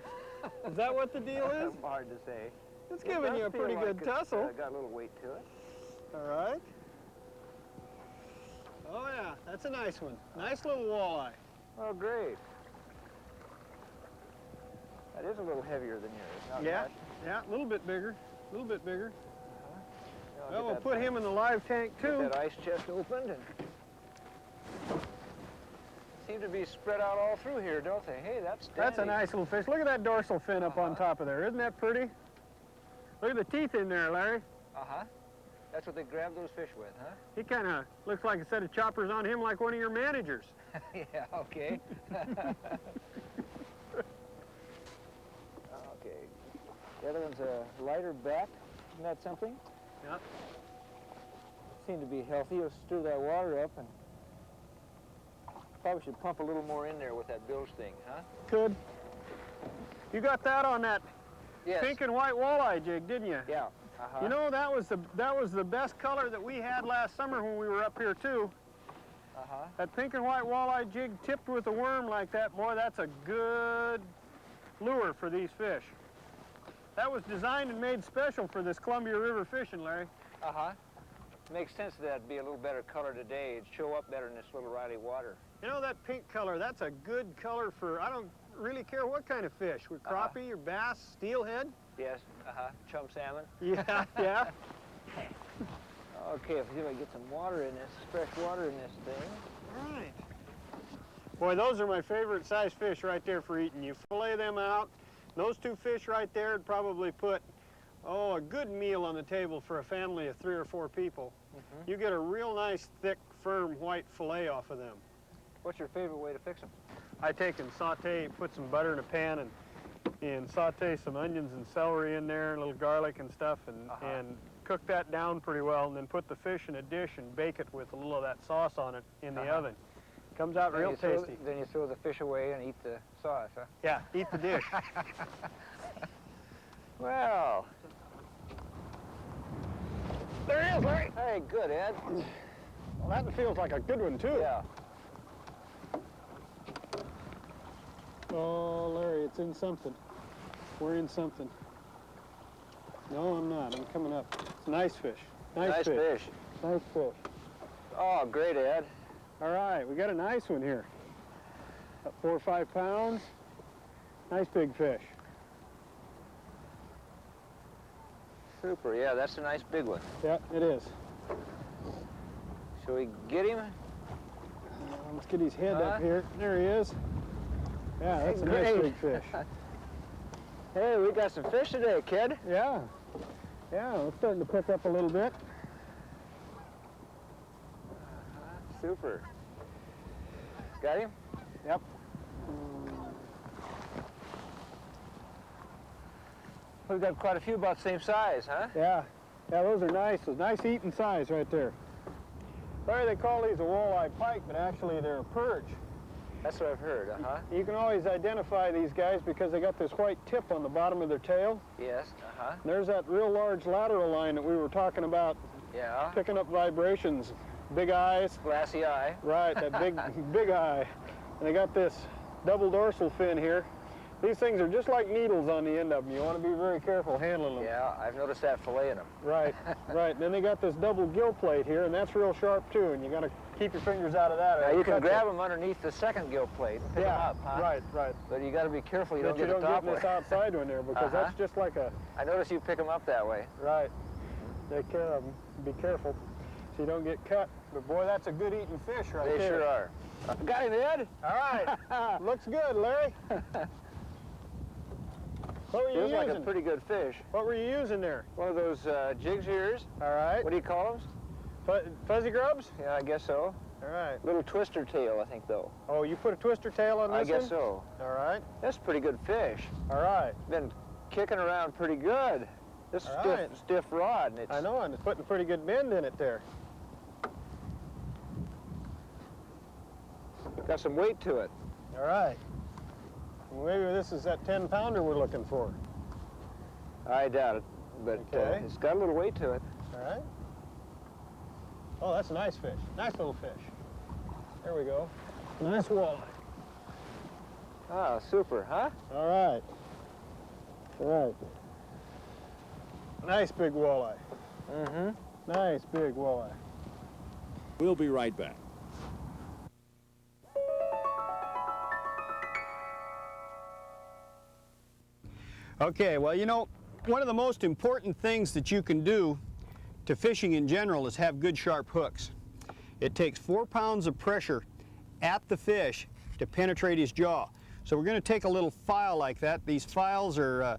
Is that what the deal is? Hard to say. It's giving you a pretty good tussle. Got a little weight to it. All right. Oh yeah, that's a nice one. Nice little walleye. Oh, great. That is a little heavier than yours. Not Yeah, much. yeah, a little bit bigger. A little bit bigger. I'll Well, get we'll that put him in the live tank too. Get that ice chest opened and seem to be spread out all through here, don't they? Hey, that's dandy. That's a nice little fish. Look at that dorsal fin up on top of there. Isn't that pretty? Look at the teeth in there, Larry. That's what they grab those fish with, huh? He kind of looks like a set of choppers on him like one of your managers. Yeah, okay. Okay. The other one's a lighter back. Isn't that something? Yep. Seem to be healthy. Let's stir that water up and probably should pump a little more in there with that bilge thing, huh? Good. You got that on that Yes. pink and white walleye jig, didn't you? Yeah. You know, that was the best color that we had last summer when we were up here too. That pink and white walleye jig tipped with a worm like that, boy, that's a good lure for these fish. That was designed and made special for this Columbia River fishing, Larry. Uh-huh. Makes sense that it'd be a little better color today. It'd show up better in this little Riley water. You know, that pink color, that's a good color for, I don't really care what kind of fish, with crappie or bass, steelhead. Yes, chum salmon. Yeah, yeah. Okay, if we get some water in this, fresh water in this thing. All right. Boy, those are my favorite size fish right there for eating. You fillet them out. Those two fish right there would probably put, a good meal on the table for a family of 3 or 4 people. Mm-hmm. You get a real nice, thick, firm white fillet off of them. What's your favorite way to fix them? I take and saute, put some butter in a pan and saute some onions and celery in there, and a little garlic and stuff, and cook that down pretty well, and then put the fish in a dish and bake it with a little of that sauce on it in the oven. Comes out real tasty. Then you throw the fish away and eat the sauce, huh? Yeah, eat the dish. Well, there he is, Larry. Hey, good, Ed. Well, that feels like a good one, too. Yeah. Oh, Larry, it's in something. We're in something. No, I'm not. I'm coming up. It's a nice fish. Nice fish. Nice fish. Oh, great, Ed. All right, we got a nice one here. About 4 or 5 pounds. Nice big fish. Super, yeah, that's a nice big one. Yeah, it is. Shall we get him? Let's get his head up here. There he is. Yeah, that's a nice big fish. Hey, we got some fish today, kid. Yeah. Yeah, it's starting to pick up a little bit. Super. Got him? Yep. We've got quite a few about the same size, huh? Yeah. Yeah, those are nice. Those nice eating size right there. Larry, they call these a walleye pike, but actually they're a perch. That's what I've heard, uh-huh. You can always identify these guys because they got this white tip on the bottom of their tail. Yes, uh-huh. And there's that real large lateral line that we were talking about. Yeah. Picking up vibrations. Big eyes. Glassy eye. Right, that big, big eye. And they got this double dorsal fin here. These things are just like needles on the end of them. You want to be very careful handling them. Yeah, I've noticed that filleting them. Right, right. And then they got this double gill plate here, and that's real sharp too, and you got to keep your fingers out of that. Now, you can grab them underneath the second gill plate and pick them up, huh? Right, right. But you got to be careful you don't get the top one. this outside one there, because that's just like a... I notice you pick them up that way. Right. Take care of them. Be careful so you don't get cut. But boy, that's a good eating fish right there. They sure are. Got him, Ed? All right. Looks good, Larry. What were you using? Feels like a pretty good fish. What were you using there? One of those jigs yours. All right. What do you call them? Fuzzy grubs? Yeah, I guess so. All right. Little twister tail, I think, though. Oh, you put a twister tail on this I guess so. All right. That's a pretty good fish. All right. Been kicking around pretty good. This is stiff rod. And it's... I know, and it's putting a pretty good bend in it there. Got some weight to it. All right. Maybe this is that 10-pounder we're looking for. I doubt it, but it's got a little weight to it. All right. Oh, that's a nice fish. Nice little fish. There we go. Nice walleye. Ah, super, huh? All right. All right. Nice big walleye. Mm-hmm. Nice big walleye. We'll be right back. Okay, well, you know, one of the most important things that you can do to fishing in general is have good sharp hooks. It takes 4 pounds of pressure at the fish to penetrate his jaw. So we're going to take a little file like that. These files are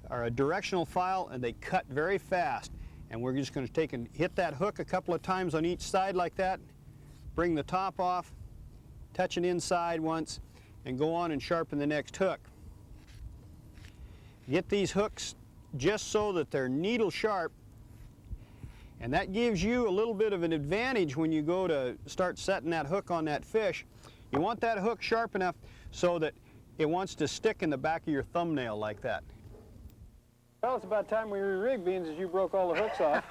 a directional file, and they cut very fast. And we're just going to take and hit that hook a couple of times on each side like that, bring the top off, touch it inside once, and go on and sharpen the next hook. Get these hooks just so that they're needle sharp, and that gives you a little bit of an advantage when you go to start setting that hook on that fish. You want that hook sharp enough so that it wants to stick in the back of your thumbnail like that. Well, it's about time we re-rig, beans, as you broke all the hooks off.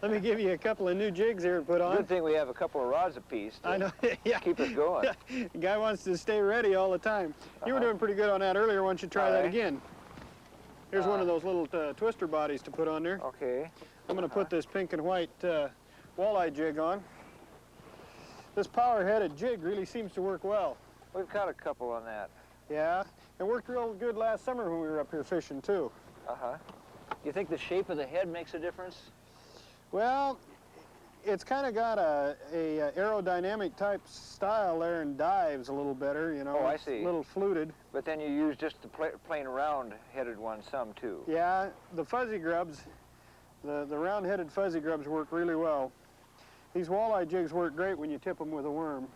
Let me give you a couple of new jigs here to put on. Good thing we have a couple of rods apiece to I know, yeah. keep us going. The guy wants to stay ready all the time. You were doing pretty good on that earlier. Why don't you try that again? Here's one of those little twister bodies to put on there. Okay. I'm going to put this pink and white walleye jig on. This power-headed jig really seems to work well. We've caught a couple on that. Yeah, it worked real good last summer when we were up here fishing too. Uh-huh. Do you think the shape of the head makes a difference? Well, it's kind of got a aerodynamic type style there and dives a little better, you know. Oh, I It's see. a little fluted. But then you use just the plain round-headed one some too. Yeah, the fuzzy grubs, the round-headed fuzzy grubs work really well. These walleye jigs work great when you tip them with a worm.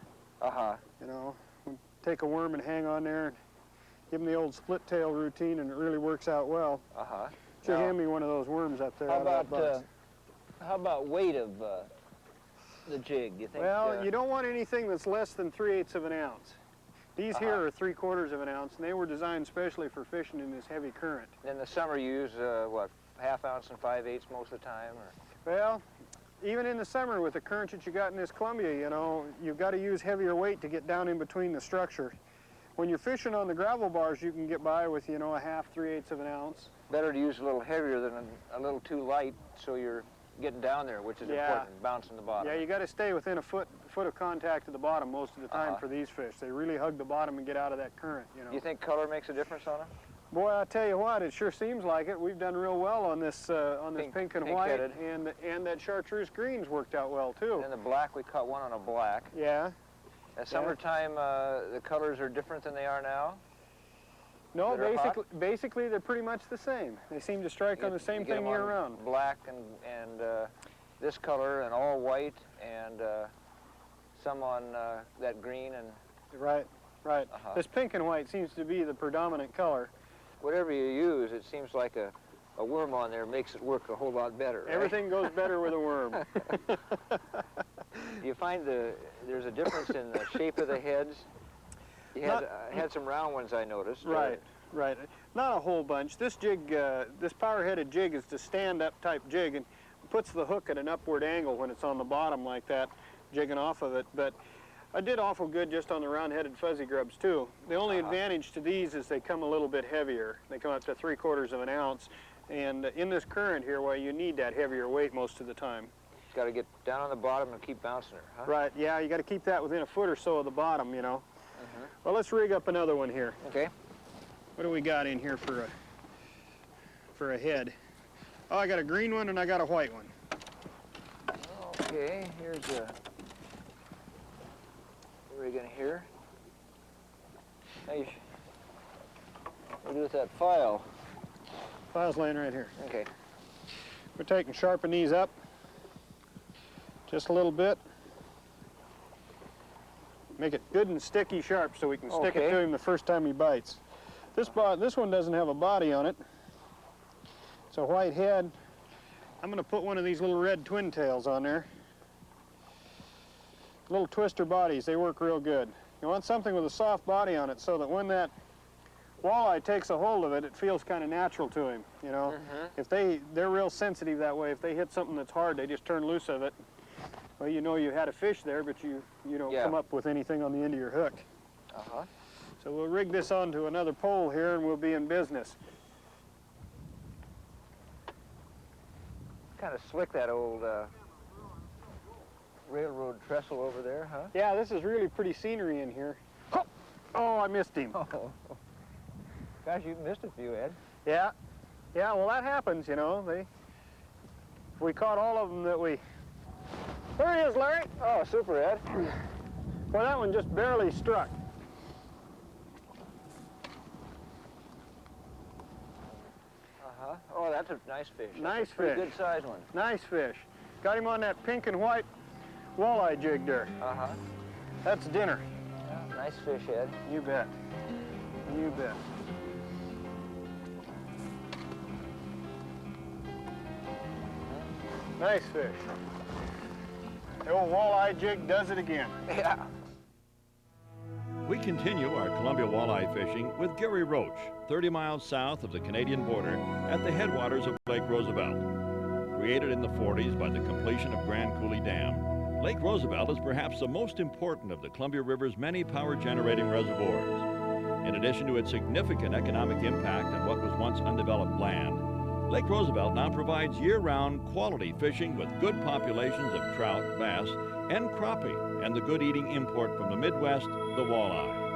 Uh-huh. You know, take a worm and hang on there, and give them the old split tail routine, and it really works out well. Uh-huh. Should hand me one of those worms up there. How about weight of the jig? You think? Well, you don't want anything that's less than 3/8 of an ounce. These here are 3/4 of an ounce, and they were designed specially for fishing in this heavy current. In the summer, you use what, 1/2 ounce and 5/8 most of the time, or? Well, even in the summer with the current that you got in this Columbia, you know, you've got to use heavier weight to get down in between the structure. When you're fishing on the gravel bars, you can get by with, you know, 1/2, 3/8 of an ounce. Better to use a little heavier than a little too light, so you're getting down there, which is important, bouncing the bottom. Yeah, you got to stay within a foot of contact to the bottom most of the time for these fish. They really hug the bottom and get out of that current, you know. Do you think color makes a difference on them? Boy, I tell you what, it sure seems like it. We've done real well on this pink and white, and that chartreuse green's worked out well too. And the black, we caught one on a black. Yeah. At summertime, the colors are different than they are now? No, basically they're pretty much the same. They seem to strike on the same thing year round. Black and this color and all white, and some on that green and. Right. This pink and white seems to be the predominant color. Whatever you use, it seems like a worm on there makes it work a whole lot better. Right? Everything goes better with a worm. You find there's a difference in the shape of the heads? You had some round ones, I noticed. Right. Not a whole bunch. This jig, this power-headed jig is the stand-up type jig and puts the hook at an upward angle when it's on the bottom like that, jigging off of it. But I did awful good just on the round-headed fuzzy grubs too. The only advantage to these is they come a little bit heavier. They come up to 3/4 of an ounce. And in this current here, well, you need that heavier weight most of the time. Got to get down on the bottom and keep bouncing her, huh? Right, yeah, you got to keep that within a foot or so of the bottom, you know. Well, let's rig up another one here. Okay. What do we got in here for a head? Oh, I got a green one and I got a white one. Okay, here's a Irrigon here. Hey, what do you do with that file? File's laying right here. Okay. We're taking sharpen these up just a little bit. Make it good and sticky sharp so we can stick it to him the first time he bites. This one doesn't have a body on it. It's a white head. I'm going to put one of these little red twin tails on there. Little twister bodies, they work real good. You want something with a soft body on it so that when that walleye takes a hold of it, it feels kind of natural to him, you know. If they're real sensitive that way. If they hit something that's hard, they just turn loose of it. Well, you know you had a fish there, but you don't come up with anything on the end of your hook. So we'll rig this onto another pole here and we'll be in business. Kind of slick, that old railroad trestle over there, huh? Yeah, this is really pretty scenery in here. Oh, I missed him. Gosh, you missed a few, Ed. Yeah, well that happens, you know. We caught all of them that we... There he is, Larry. Oh, super, Ed. Well, that one just barely struck. Oh, that's a nice fish. Nice fish. Pretty fish. good size one. Nice fish. Got him on that pink and white walleye jig there. That's dinner. Yeah, nice fish, Ed. You bet. You bet. Nice fish. The old walleye jig does it again. Yeah. We continue our Columbia walleye fishing with Gary Roach, 30 miles south of the Canadian border at the headwaters of Lake Roosevelt. created in the 40s by the completion of Grand Coulee Dam, Lake Roosevelt is perhaps the most important of the Columbia River's many power-generating reservoirs. In addition to its significant economic impact on what was once undeveloped land, Lake Roosevelt now provides year-round quality fishing with good populations of trout, bass, and crappie, and the good eating import from the Midwest, the walleye.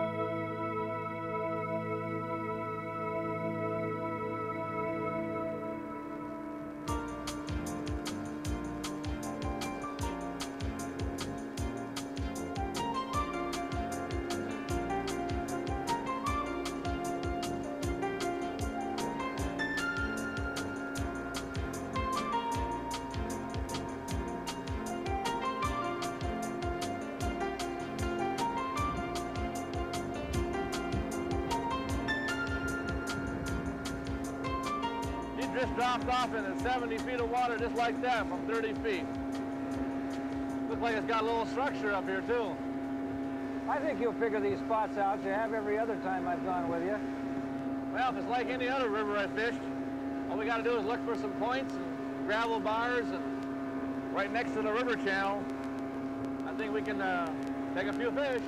Just dropped off into 70 feet of water just like that from 30 feet. Looks like it's got a little structure up here too. I think you'll figure these spots out. You have every other time I've gone with you. Well, if it's like any other river I fished, all we got to do is look for some points and gravel bars and right next to the river channel. I think we can take a few fish.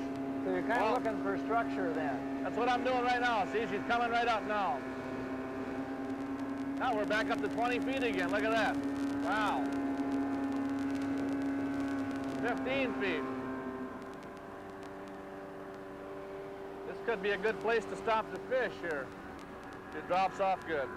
So you're kind of looking for structure then. That's what I'm doing right now. See, she's coming right up now. Now we're back up to 20 feet again. Look at that. Wow. 15 feet. This could be a good place to stop the fish here. It drops off good.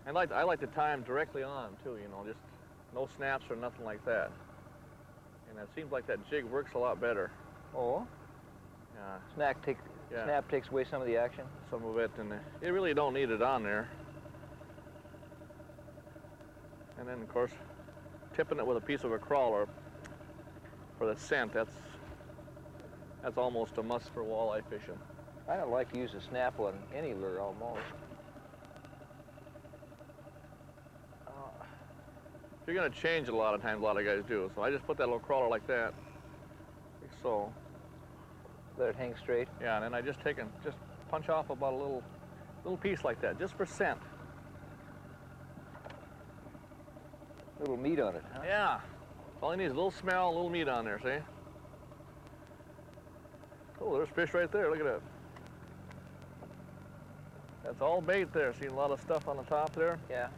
I like to tie them directly on too, you know, just no snaps or nothing like that. And it seems like that jig works a lot better. Oh? Yeah. Snap takes away some of the action? Some of it, and you really don't need it on there. And then, of course, tipping it with a piece of a crawler for the scent, that's almost a must for walleye fishing. I don't like to use a snap on any lure almost. You're going to change it a lot of times, a lot of guys do. So I just put that little crawler like that, like so. Let it hang straight? Yeah, and then I just punch off about a little piece like that, just for scent. Little meat on it, huh? Yeah. All you need is a little smell, a little meat on there, see? Oh, there's fish right there, look at that. That's all bait there. See a lot of stuff on the top there? Yeah.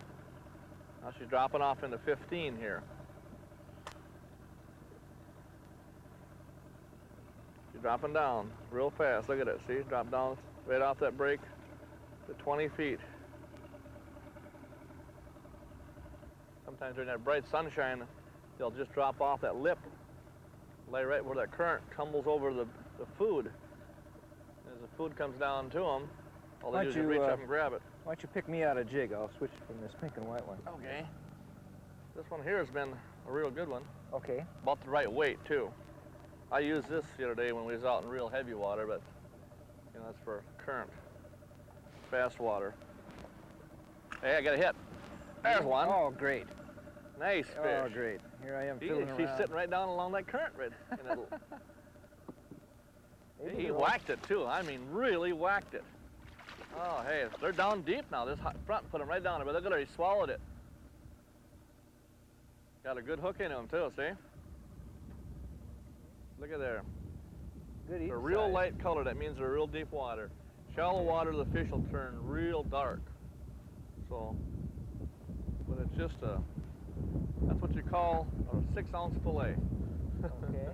Now she's dropping off into 15 here. She's dropping down real fast. Look at it. See, drop down right off that break to 20 feet. Sometimes during that bright sunshine, they'll just drop off that lip, lay right where that current tumbles over the food. As the food comes down to them, all they do is just reach up and grab it. Why don't you pick me out a jig? I'll switch from this pink and white one. Okay. This one here has been a real good one. Okay. About the right weight, too. I used this the other day when we was out in real heavy water, but, you know, that's for current, fast water. Hey, I got a hit. There's one. Oh, great. Nice fish. Oh, great. Here I am fiddling around. She's sitting right down along that current right in that little... He whacked it, too. I mean, really whacked it. Oh, hey, they're down deep now. This front put them right down there, but look at her, he swallowed it. Got a good hook in him, too, see? Look at there. Good eating They're real size. light color. That means they're real deep water. Shallow water, the fish will turn real dark. So, but it's just that's what you call a 6-ounce fillet. Okay.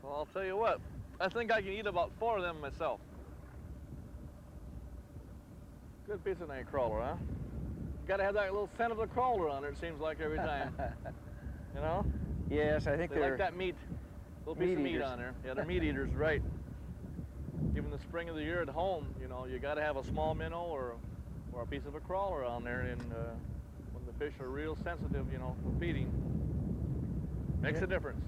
Well, I'll tell you what. I think I can eat about 4 of them myself. Good piece of night crawler, huh? Got to have that little scent of the crawler on it, seems like, every time. You know? Yes, I think They like that meat. Little piece of meat on there. Yeah, they're meat eaters, right. Even the spring of the year at home, you know, you got to have a small minnow or a piece of a crawler on there, and when the fish are real sensitive, you know, for feeding, makes a difference.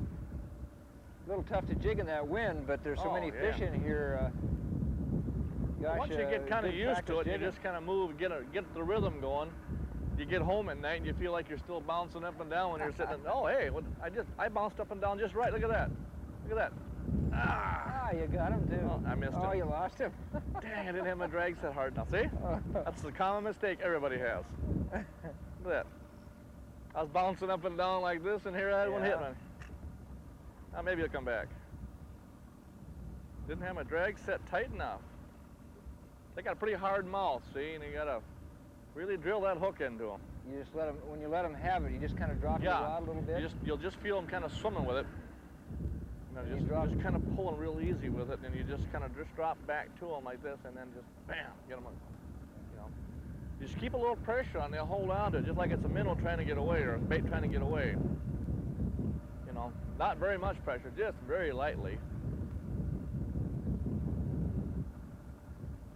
A little tough to jig in that wind, but there's so many fish in here. Gosh, once you get kind of used to it, you just kind of move, get the rhythm going. you get home at night and you feel like you're still bouncing up and down when you're sitting. Oh, hey, I bounced up and down just right. Look at that. Look at that. Ah, you got him too. Oh, I missed him. Oh, you lost him. Dang, I didn't have my drag set hard enough. See? That's the common mistake everybody has. Look at that. I was bouncing up and down like this, and here I had one hit me. Now maybe he'll come back. Didn't have my drag set tight enough. They got a pretty hard mouth, see, and you gotta really drill that hook into them. You just let him, when you let him have it, you just kind of drop the rod a little bit? You'll just feel them kind of swimming with it. You know, just kind of pulling real easy with it, and you just kind of just drop back to them like this, and then just bam, get them. You know, you just keep a little pressure on. They'll hold on to it, just like it's a minnow trying to get away or a bait trying to get away. You know, not very much pressure, just very lightly.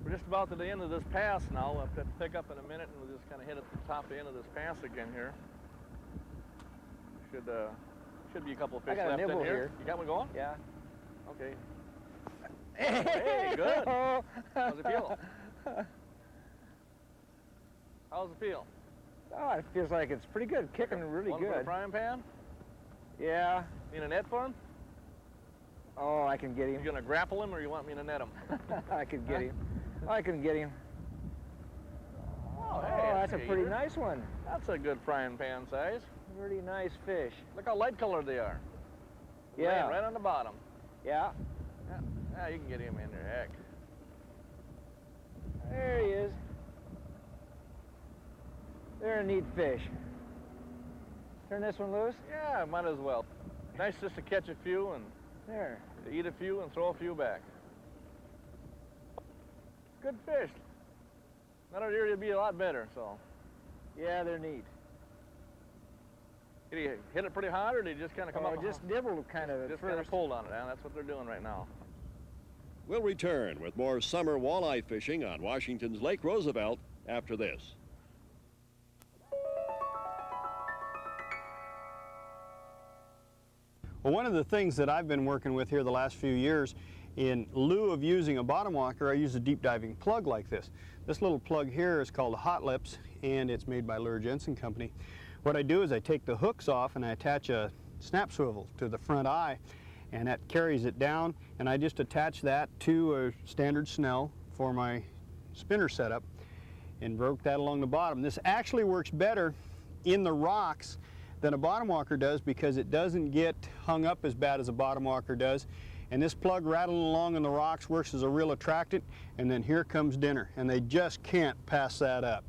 We're just about to the end of this pass now. We'll have to pick up in a minute, and we'll just kind of hit at the top end of this pass again here. Should be a couple of fish left in here. You got one going? Yeah. Okay. Hey, good. How's it feel? How's it feel? Oh, it feels like it's pretty good. Kicking really One good. for the frying pan? Yeah. Need a net for him? Oh, I can get him. You gonna grapple him, or you want me to net him? I can get him. I can get him. Oh, hey, Oh, that's a pretty nice one. That's a good frying pan size. Pretty nice fish. Look how light colored they are. Yeah. Laying right on the bottom. Yeah. Yeah, you can get him in there, heck. There he is. They're a neat fish. Turn this one loose? Yeah, might as well. Nice just to catch a few and There. to eat a few and throw a few back. Good fish. Another year you'll be a lot better, so. Yeah, they're neat. Did he hit it pretty hard, or did he just kind of come up? Just nibbled kind of at Just first. kind of pulled on it, huh? That's what they're doing right now. We'll return with more summer walleye fishing on Washington's Lake Roosevelt after this. Well, one of the things that I've been working with here the last few years, in lieu of using a bottom walker, I use a deep diving plug like this. This little plug here is called a Hot Lips, and it's made by Lure Jensen Company. What I do is I take the hooks off and I attach a snap swivel to the front eye, and that carries it down, and I just attach that to a standard snell for my spinner setup and broke that along the bottom. This actually works better in the rocks than a bottom walker does because it doesn't get hung up as bad as a bottom walker does. And this plug rattling along in the rocks works as a real attractant, and then here comes dinner, and they just can't pass that up.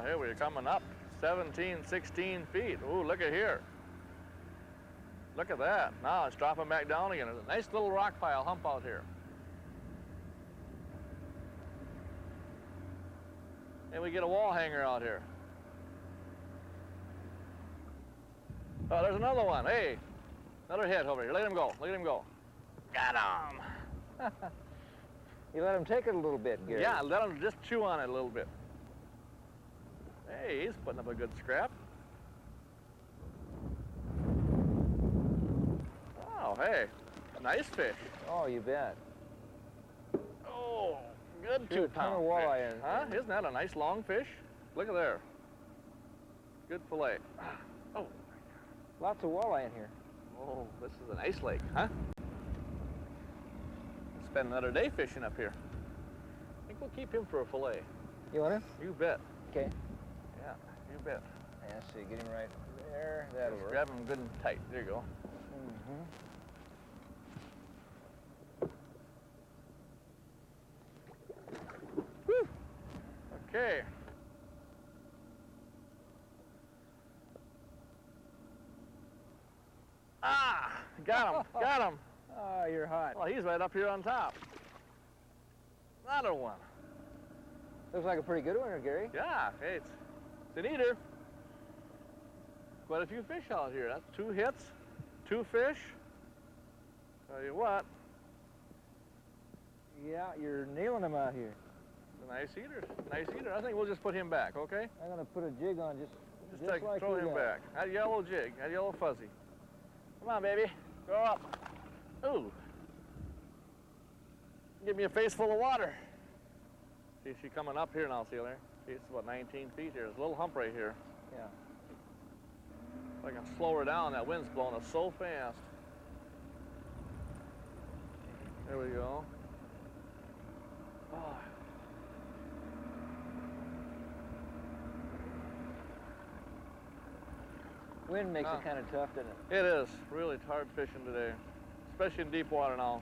Here we're coming up 17, 16 feet. Ooh, look at here. Look at that. Now it's dropping back down again. There's a nice little rock pile hump out here. And we get a wall hanger out here. Oh, there's another one. Hey, another head over here. Let him go. Look at him go. Got him. You let him take it a little bit, Gary. Yeah, let him just chew on it a little bit. Hey, he's putting up a good scrap. Oh, hey, nice fish. Oh, you bet. Oh, good Good 2-pound walleye fish. in- Huh? Isn't that a nice long fish? Look at there. Good fillet. Oh, Lots of walleye in here. oh, this is a nice lake, huh? We'll spend another day fishing up here. I think we'll keep him for a fillet. You want him? You bet. Okay. Yeah, you bet. Yeah, see, get him right there. That'll Just work. grab him good and tight. There you go. Whew. Okay. Ah, got him, got him. Oh, you're hot. Well, he's right up here on top. Another one. Looks like a pretty good one, Gary. Yeah, hey, It's an eater. Quite a few fish out here. That's 2 hits, 2 fish. Tell you what, Yeah, you're nailing them out here. it's a nice eater. Nice eater. I think we'll just put him back, okay? I'm gonna put a jig on just like throw you him got. back. That yellow jig, that yellow fuzzy. Come on, baby. Go up. Ooh. Give me a face full of water. See, she's coming up here now, see there? See, it's about 19 feet here. There's a little hump right here. Yeah. If I can slow her down, that wind's blowing us so fast. There we go. Oh. Wind makes it kind of tough, doesn't it? It is. Really hard fishing today, especially in deep water now.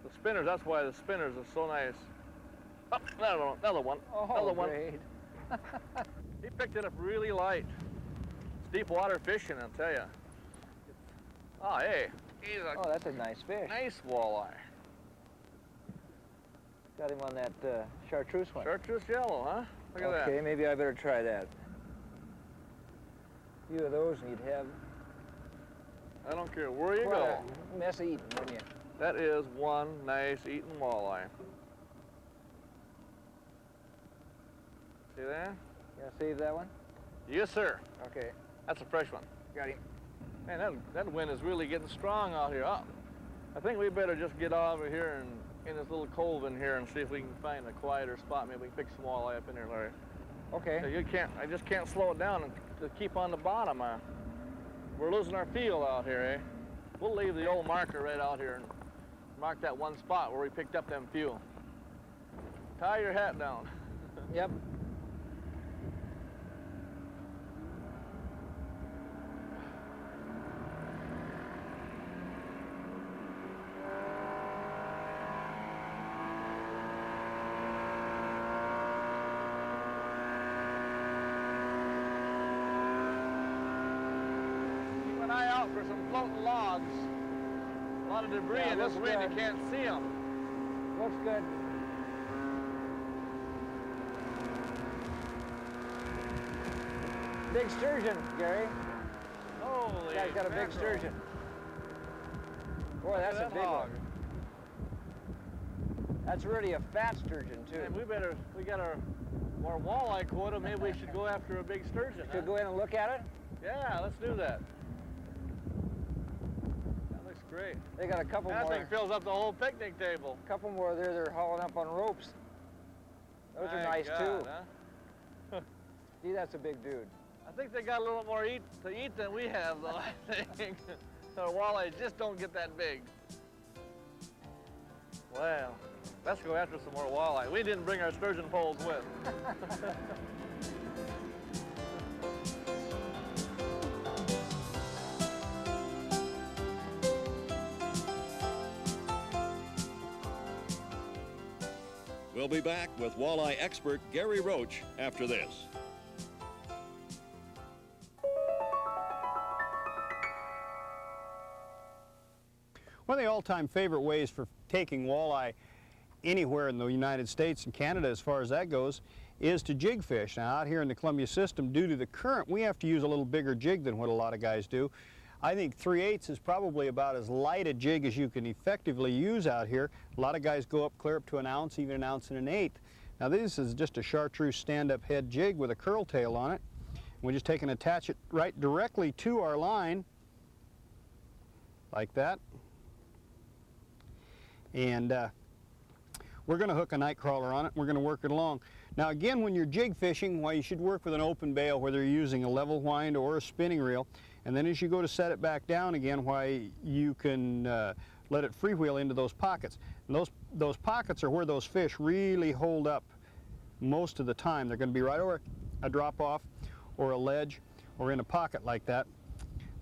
The spinners, that's why the spinners are so nice. Oh, another one. Oh, another one. great. He picked it up really light. It's deep water fishing, I'll tell you. Oh, hey. He's a Oh, that's a nice fish. nice walleye. Got him on that chartreuse one. Chartreuse yellow, huh? Look at that. Okay, maybe I better try that. A few of those and you'd have I don't care where you quite go. a mess of eating, wouldn't you? That is one nice eating walleye. See that? You gonna save that one? Yes, sir. Okay. That's a fresh one. Got him. Man, that wind is really getting strong out here. Oh, I think we better just get over here and in this little cove in here and see if we can find a quieter spot. Maybe we can pick some walleye up in there, Larry. Okay. So I just can't slow it down and to keep on the bottom. We're losing our feel out here, eh? We'll leave the old marker right out here and mark that one spot where we picked up them few. Tie your hat down. Yep. Keep an eye out for some floating logs. A lot of debris Yeah, in this looks wind, good. you can't see them. Looks good. Big sturgeon, Gary. Holy Guy's got a big mackerel. sturgeon. Boy, Look that's at a that big hog. one. That's really a fat sturgeon, too. Man, we got our walleye quota. Maybe we should go after a big sturgeon, huh? Should go in and look at it? Yeah, let's do that. That looks great. They got a couple That more. thing fills up the whole picnic table. Couple more there. They're hauling up on ropes. Those are My nice God, too. Huh? See, that's a big dude. I think they got a little more to eat than we have, though. I think our walleye just don't get that big. Well, let's go after some more walleye. We didn't bring our sturgeon poles with. We'll be back with walleye expert Gary Roach after this. One of the all-time favorite ways for taking walleye anywhere in the United States and Canada, as far as that goes, is to jig fish. Now, out here in the Columbia system, due to the current, we have to use a little bigger jig than what a lot of guys do. I think 3/8 is probably about as light a jig as you can effectively use out here. A lot of guys go up clear up to an ounce, even an ounce and an eighth. Now, this is just a chartreuse stand-up head jig with a curl tail on it. We just take and attach it right directly to our line, like that. And we're going to hook a night crawler on it. We're going to work it along. Now again, when you're jig fishing, well, you should work with an open bail, whether you're using a level wind or a spinning reel. And then as you go to set it back down again, why you can let it freewheel into those pockets. And those pockets are where those fish really hold up most of the time. They're going to be right over a drop-off or a ledge or in a pocket like that.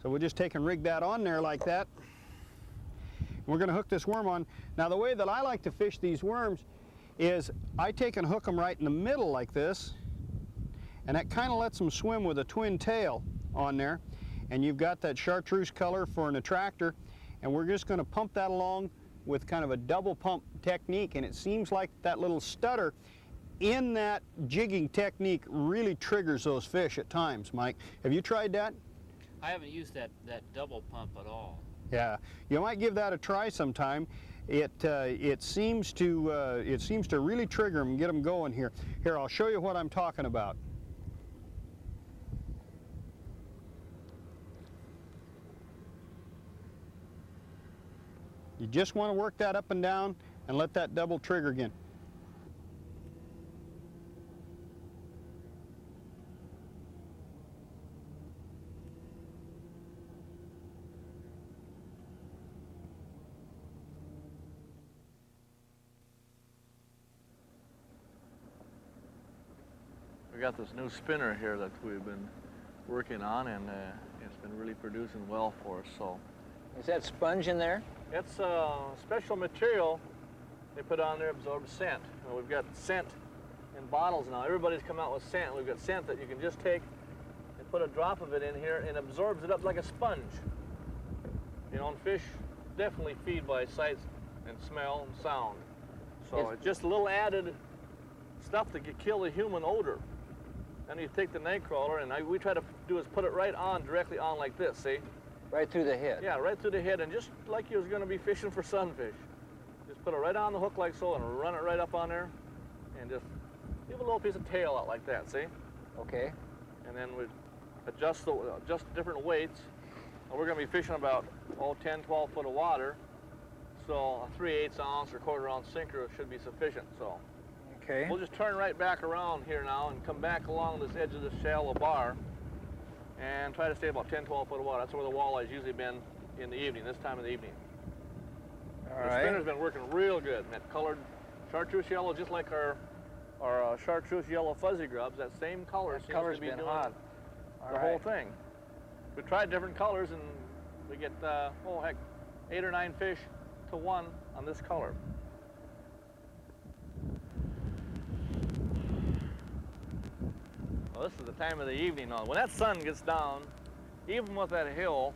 So we'll just take and rig that on there like that. We're going to hook this worm on. Now the way that I like to fish these worms is I take and hook them right in the middle like this, and that kind of lets them swim with a twin tail on there. And you've got that chartreuse color for an attractor, and we're just going to pump that along with kind of a double pump technique. And it seems like that little stutter in that jigging technique really triggers those fish at times, Mike. Have you tried that? I haven't used that double pump at all. Yeah, you might give that a try sometime. It seems to really trigger them and get them going here. Here, I'll show you what I'm talking about. You just want to work that up and down and let that double trigger again. We got this new spinner here that we've been working on, and it's been really producing well for us. So Is that sponge in there? it's a special material they put on there, absorbs scent. Well, we've got scent in bottles now. Everybody's come out with scent. We've got scent that you can just take and put a drop of it in here and absorbs it up like a sponge. You know, and fish definitely feed by sight and smell and sound. So it's just a little added stuff that can kill the human odor. Then you take the night crawler, and we try to do is put it right on, directly on like this, see? Right through the head? Yeah, right through the head, and just like you was going to be fishing for sunfish. Just put it right on the hook like so, and run it right up on there, and just leave a little piece of tail out like that, see? Okay. And then we adjust different weights. And we're going to be fishing about 10, 12 foot of water, so a 3/8 ounce or quarter ounce sinker should be sufficient. So Okay. we'll just turn right back around here now and come back along this edge of this shallow bar and try to stay about 10, 12 foot of water. That's where the walleye's usually been in the evening, this time of the evening. All The right. spinner's been working real good. And that colored chartreuse yellow, just like our chartreuse yellow fuzzy grubs, that same color That seems color's to be been doing hot. the whole thing. We tried different colors, and we get, 8 or 9 fish to 1 on this color. Well, this is the time of the evening now. When that sun gets down, even with that hill,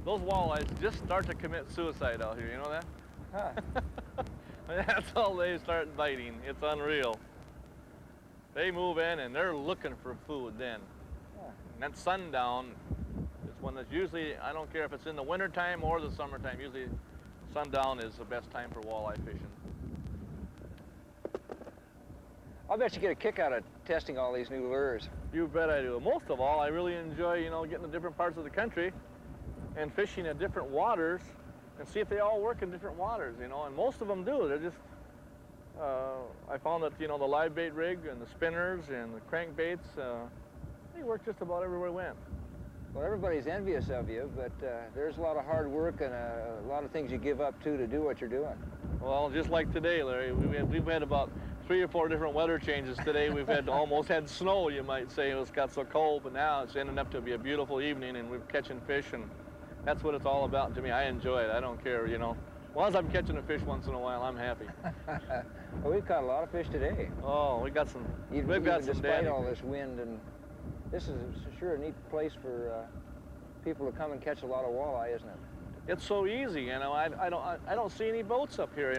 those walleyes just start to commit suicide out here, you know that? Huh. That's all they start biting. It's unreal. They move in and they're looking for food then. And that sundown is when it's usually, I don't care if it's in the wintertime or the summertime, usually sundown is the best time for walleye fishing. I'll bet you get a kick out of testing all these new lures. You bet I do. Most of all, I really enjoy, getting to different parts of the country and fishing in different waters and see if they all work in different waters, and most of them do. They're just, I found that, the live bait rig and the spinners and the crankbaits, they work just about everywhere we went. Well, everybody's envious of you, but there's a lot of hard work and a lot of things you give up to do what you're doing. Well, just like today, Larry, we've had about 3 or 4 different weather changes today. We've had almost had snow, you might say. It got so cold, but now it's ending up to be a beautiful evening, and we're catching fish, and that's what it's all about to me. I enjoy it. I don't care, As long as I'm catching a fish once in a while, I'm happy. Well, we've caught a lot of fish today. Oh, we've got some Despite dandy all fish. this wind, and this is sure a neat place for people to come and catch a lot of walleye, isn't it? It's so easy, I don't see any boats up here,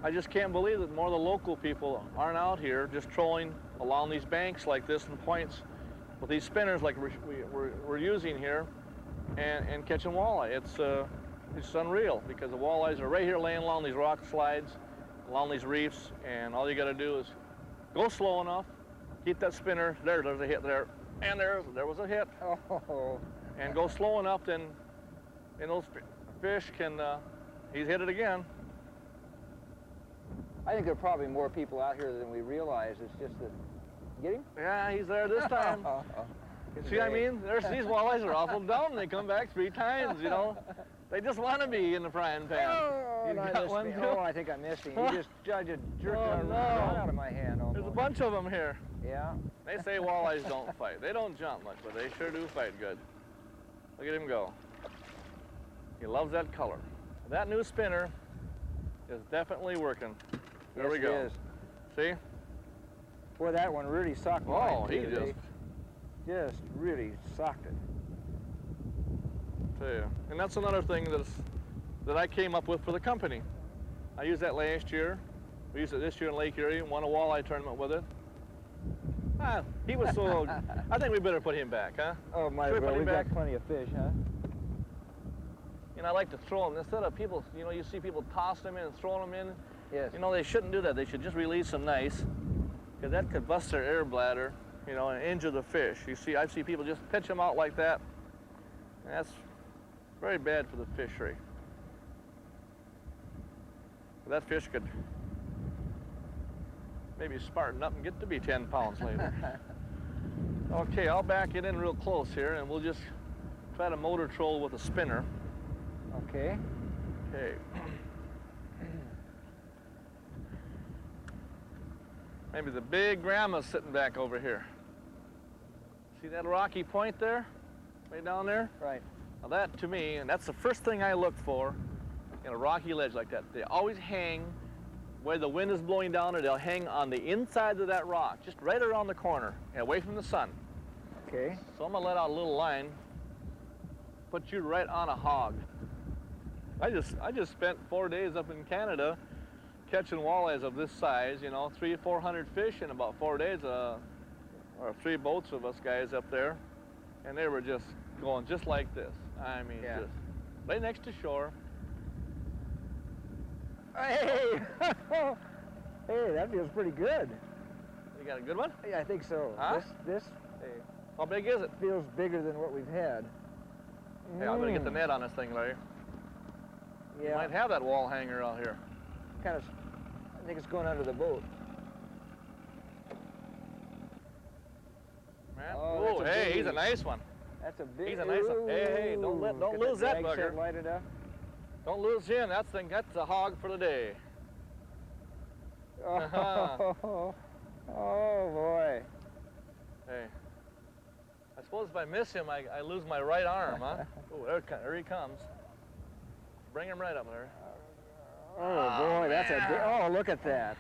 I just can't believe that more of the local people aren't out here just trolling along these banks like this and points with these spinners like we're using here and catching walleye. It's unreal because the walleyes are right here laying along these rock slides, along these reefs, and all you got to do is go slow enough, keep that spinner, there's a hit there, and there was a hit. Oh. And go slow enough, then those fish can, he's hit it again. I think there are probably more people out here than we realize. It's just that, get him? Yeah, he's there this time. See what I mean? These walleyes are awful dumb. They come back 3 times, They just want to be in the frying pan. Oh, You got one too? Oh, I think I missed him. He just jerked it right out of my hand almost. There's a bunch of them here. Yeah. They say walleyes don't fight. They don't jump much, but they sure do fight good. Look at him go. He loves that color. That new spinner is definitely working. There Yes, we go. it is. See? Boy, that one really sucked mine. Oh, he too. Just really sucked it. Tell you. And that's another thing that I came up with for the company. I used that last year, We used it this year in Lake Erie and won a walleye tournament with it. He was so, I think we better put him back, huh? Oh, might Should as we well. put him We've back? got plenty of fish, huh? You know, I like to throw them. Instead of people, you know, you see people tossing them in and throwing them in. Yes. You know, they shouldn't do that. They should just release them nice, because that could bust their air bladder, you know, and injure the fish. You see, I see people just pitch them out like that, and that's very bad for the fishery. That fish could maybe smarten up and get to be 10 pounds later. Okay, I'll back it in real close here, and we'll just try to motor troll with a spinner. Okay. Okay. Maybe the big grandma's sitting back over here. See that rocky point there? Way down there? Right. Now that, to me, and that's the first thing I look for in a rocky ledge like that. They always hang where the wind is blowing down, or they'll hang on the inside of that rock, just right around the corner, and away from the sun. Okay. So I'm gonna let out a little line, put you right on a hog. I just spent 4 days up in Canada catching walleyes of this size, you know, 300 or 400 fish in about 4 days, or 3 boats of us guys up there, and they were just going just like this. I mean, Yeah. just right next to shore. Hey! Hey, that feels pretty good. You got a good one? Yeah, I think so. Huh? This How big is it? feels bigger than what we've had. Hey, I'm gonna get the net on this thing, Larry. You Yeah, might have that wall hanger out here. kind of. I think it's going under the boat. Man. Oh, Oh, that's a hey, he's a big- nice one. That's a big. He's a nice one. Hey, don't Ooh, don't get lose that drag set bugger. lighted up. Don't lose him. That's a hog for the day. Oh, oh boy. Hey, I suppose if I miss him, I lose my right arm, huh? Oh, there he comes. Bring him right up, Larry. Oh boy, that's a big. Oh, look at that.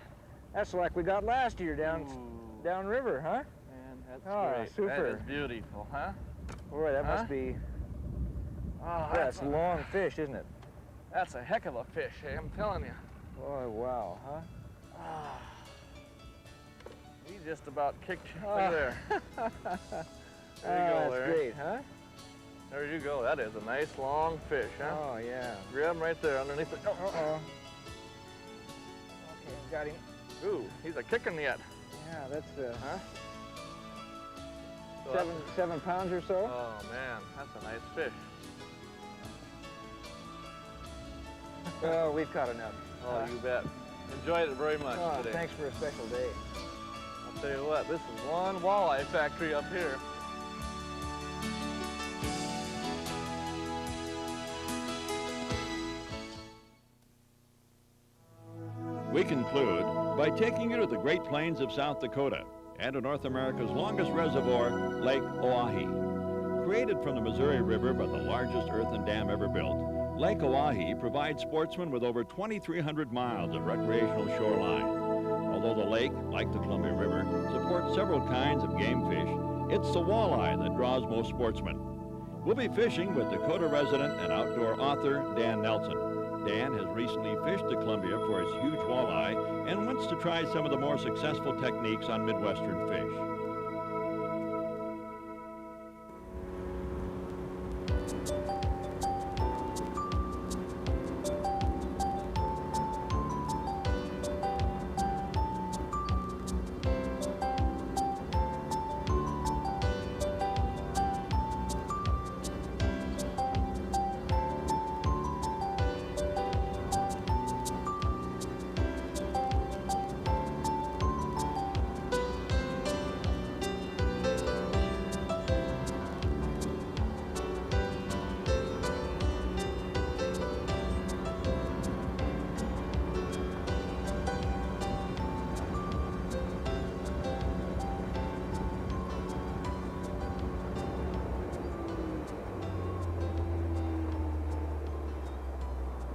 That's like we got last year downriver, huh? Man, that's Oh, great. super. That is beautiful, huh? Boy, that Huh? must be. Oh, That's long fish, isn't it? That's a heck of a fish, hey, I'm telling you. Boy, wow, huh? Ah. He just about kicked you. Look at there. There you go, that's Larry. great, huh? There you go. That is a nice long fish, huh? Oh, yeah. Grab him right there underneath the. Oh. Uh-oh. Okay, got him. Ooh, he's a kicking yet. Yeah, that's Huh? So 7 pounds or so. Oh man, that's a nice fish. Oh, we've caught enough. Oh, you bet. Enjoyed it very much Oh, today. thanks for a special day. I'll tell you what, this is one walleye factory up here. We conclude by taking you to the Great Plains of South Dakota and to North America's longest reservoir, Lake Oahe. Created from the Missouri River by the largest earthen dam ever built, Lake Oahe provides sportsmen with over 2,300 miles of recreational shoreline. Although the lake, like the Columbia River, supports several kinds of game fish, it's the walleye that draws most sportsmen. We'll be fishing with Dakota resident and outdoor author Dan Nelson. Dan has recently fished the Columbia for his huge walleye and wants to try some of the more successful techniques on Midwestern fish.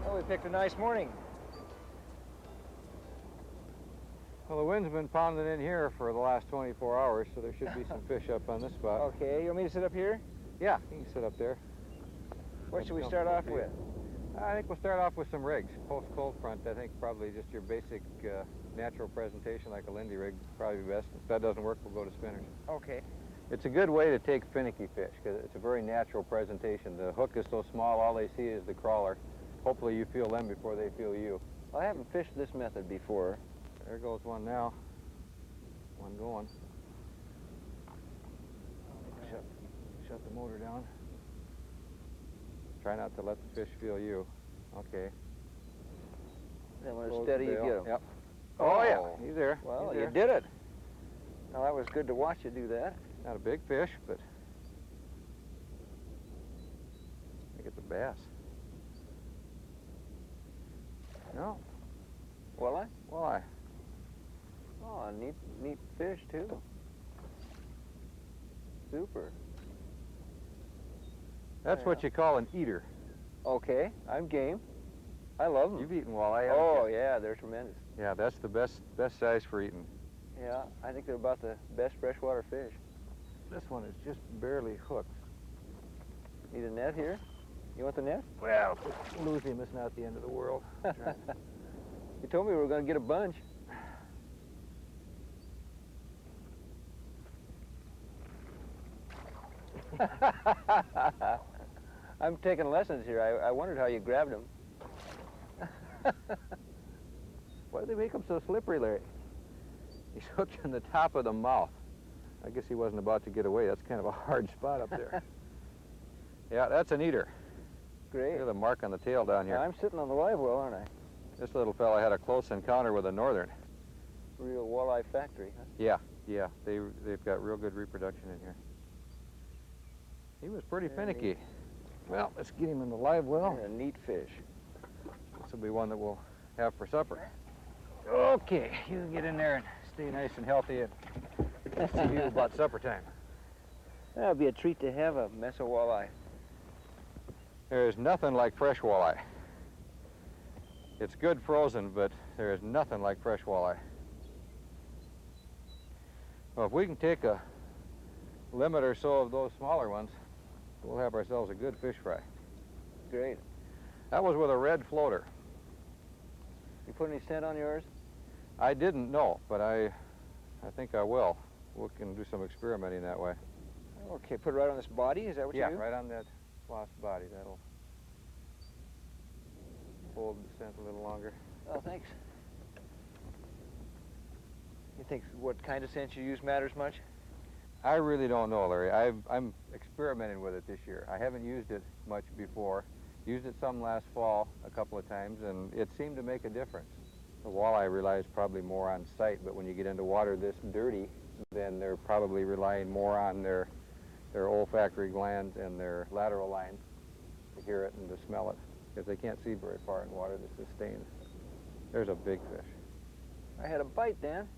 Oh, we picked a nice morning. Well, the wind's been pounding in here for the last 24 hours, so there should be some fish up on this spot. Okay, you want me to sit up here? Yeah, you can sit up there. What should we start off with? I think we'll start off with some rigs. Post cold front, I think probably just your basic natural presentation like a Lindy rig, probably best. If that doesn't work, we'll go to spinners. Okay. It's a good way to take finicky fish because it's a very natural presentation. The hook is so small, all they see is the crawler. Hopefully you feel them before they feel you. Well, I haven't fished this method before. There goes one now. One going. Shut the motor down. Try not to let the fish feel you. Okay. Then when it's Close steady, the you bail. get them. Yep. Oh yeah, he's there. Well, He's you there. did it. Now, that was good to watch you do that. Not a big fish, but I think it's a bass. No. Walleye? Walleye. Oh, neat fish, too. Super. That's what you call an eater. Okay, I'm game. I love them. You've eaten walleye, haven't Oh, you? yeah, they're tremendous. Yeah, that's the best size for eating. Yeah, I think they're about the best freshwater fish. This one is just barely hooked. Need a net here? You want the net? Well, lose him, it's not the end of the world. You told me we were going to get a bunch. I'm taking lessons here. I wondered how you grabbed them. Why do they make them so slippery, Larry? He's hooked in the top of the mouth. I guess he wasn't about to get away. That's kind of a hard spot up there. Yeah, that's an eater. Great. Look at the mark on the tail down here. Now, I'm sitting on the live well, aren't I? This little fella had a close encounter with a northern. Real walleye factory, huh? Yeah, they've got real good reproduction in here. He was pretty finicky. Well, let's get him in the live well. A neat fish. This will be one that we'll have for supper. Okay, you get in there and stay nice and healthy and see you about supper time. That'll be a treat to have a mess of walleye. There is nothing like fresh walleye. It's good frozen, but there is nothing like fresh walleye. Well, if we can take a limit or so of those smaller ones, we'll have ourselves a good fish fry. Great. That was with a red floater. You put any scent on yours? I didn't know, but I think I will. We can do some experimenting that way. Okay, put it right on this body? Is that what you do? Yeah, right on that lost body. That'll hold the scent a little longer. Oh, thanks. You think what kind of scent you use matters much? I really don't know, Larry. I'm experimenting with it this year. I haven't used it much before. Used it some last fall a couple of times, and it seemed to make a difference. The walleye relies probably more on sight, but when you get into water this dirty, then they're probably relying more on their olfactory glands and their lateral lines to hear it and to smell it, because they can't see very far in water that's sustained. There's a big fish. I had a bite, Dan.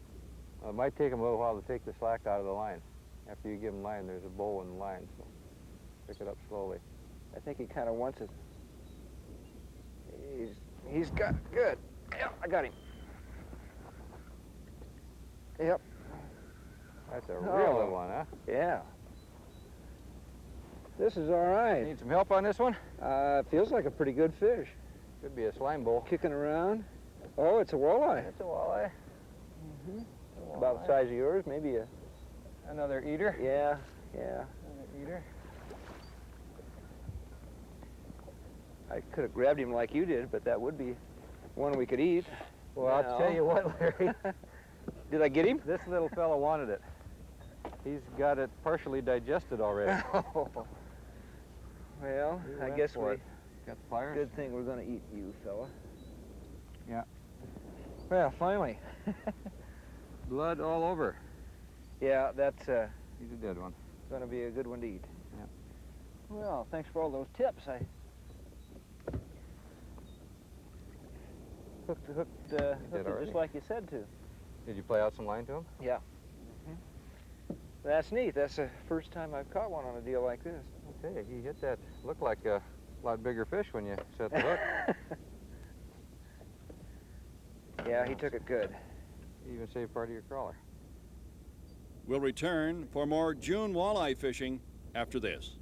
It might take them a little while to take the slack out of the line. After you give them line, there's a bowl in the line, so pick it up slowly. I think he kind of wants it. He's got it. Good. Yeah, I got him. Yep. That's a real little one, huh? Yeah. This is all right. Need some help on this one? Feels like a pretty good fish. Could be a slime bowl. Kicking around. Oh, it's a walleye. It's a walleye. About the size of yours, maybe Another eater. Yeah. Another eater. I could have grabbed him like you did, but that would be one we could eat. Well, I'll tell you what, Larry. Did I get him? This little fella wanted it. He's got it partially digested already. Well, We I went guess for we... it. Got the pliers? Good thing we're going to eat you, fella. Yeah. Well, finally. Blood all over. Yeah, that's He's a dead one. going to be a good one to eat. Yeah. Well, thanks for all those tips. I hooked it already? just like you said to. Did you play out some line to him? Yeah. That's neat. That's the first time I've caught one on a deal like this. Okay, he hit that. Looked like a lot bigger fish when you set the hook. Yeah, he took it good. You even saved part of your crawler. We'll return for more June walleye fishing after this.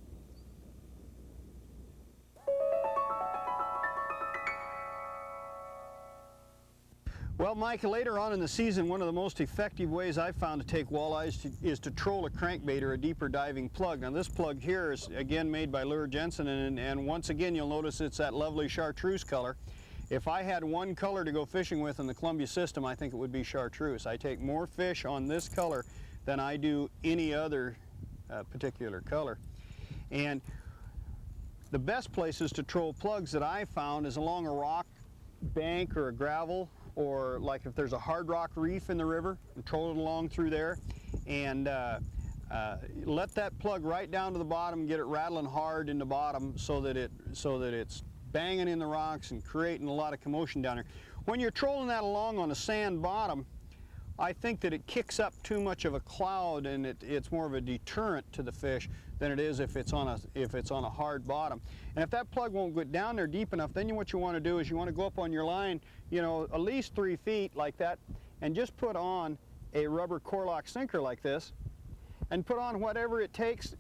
Well, Well, Mike, later on in the season, one of the most effective ways I've found to take walleyes is to troll a crankbait or a deeper diving plug. Now this plug here is again made by Lure Jensen, and once again you'll notice it's that lovely chartreuse color. If I had one color to go fishing with in the Columbia system, I think it would be chartreuse. I take more fish on this color than I do any other particular color. And the best places to troll plugs that I found is along a rock bank or a gravel, or like if there's a hard rock reef in the river, and troll it along through there, and let that plug right down to the bottom, get it rattling hard in the bottom so that it's banging in the rocks and creating a lot of commotion down there. When you're trolling that along on a sand bottom, I think that it kicks up too much of a cloud, and it's more of a deterrent to the fish than it is if it's on a hard bottom. And if that plug won't get down there deep enough, then what you want to do is you want to go up on your line, you know, at least 3 feet like that, and just put on a rubber core lock sinker like this, and put on whatever it takes,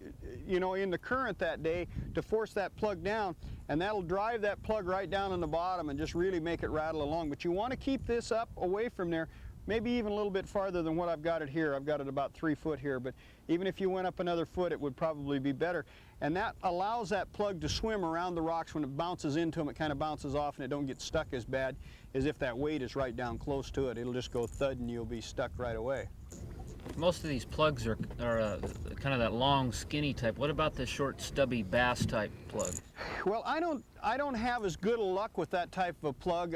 you know, in the current that day to force that plug down, and that'll drive that plug right down in the bottom and just really make it rattle along. But you want to keep this up away from there, maybe even a little bit farther than what I've got it here. I've got it about 3 foot here, but even if you went up another foot, it would probably be better. And that allows that plug to swim around the rocks. When it bounces into them, it kind of bounces off and it don't get stuck as bad as if that weight is right down close to it. It'll just go thud and you'll be stuck right away. Most of these plugs are kind of that long, skinny type. What about the short, stubby bass type plug? Well, I don't have as good a luck with that type of a plug.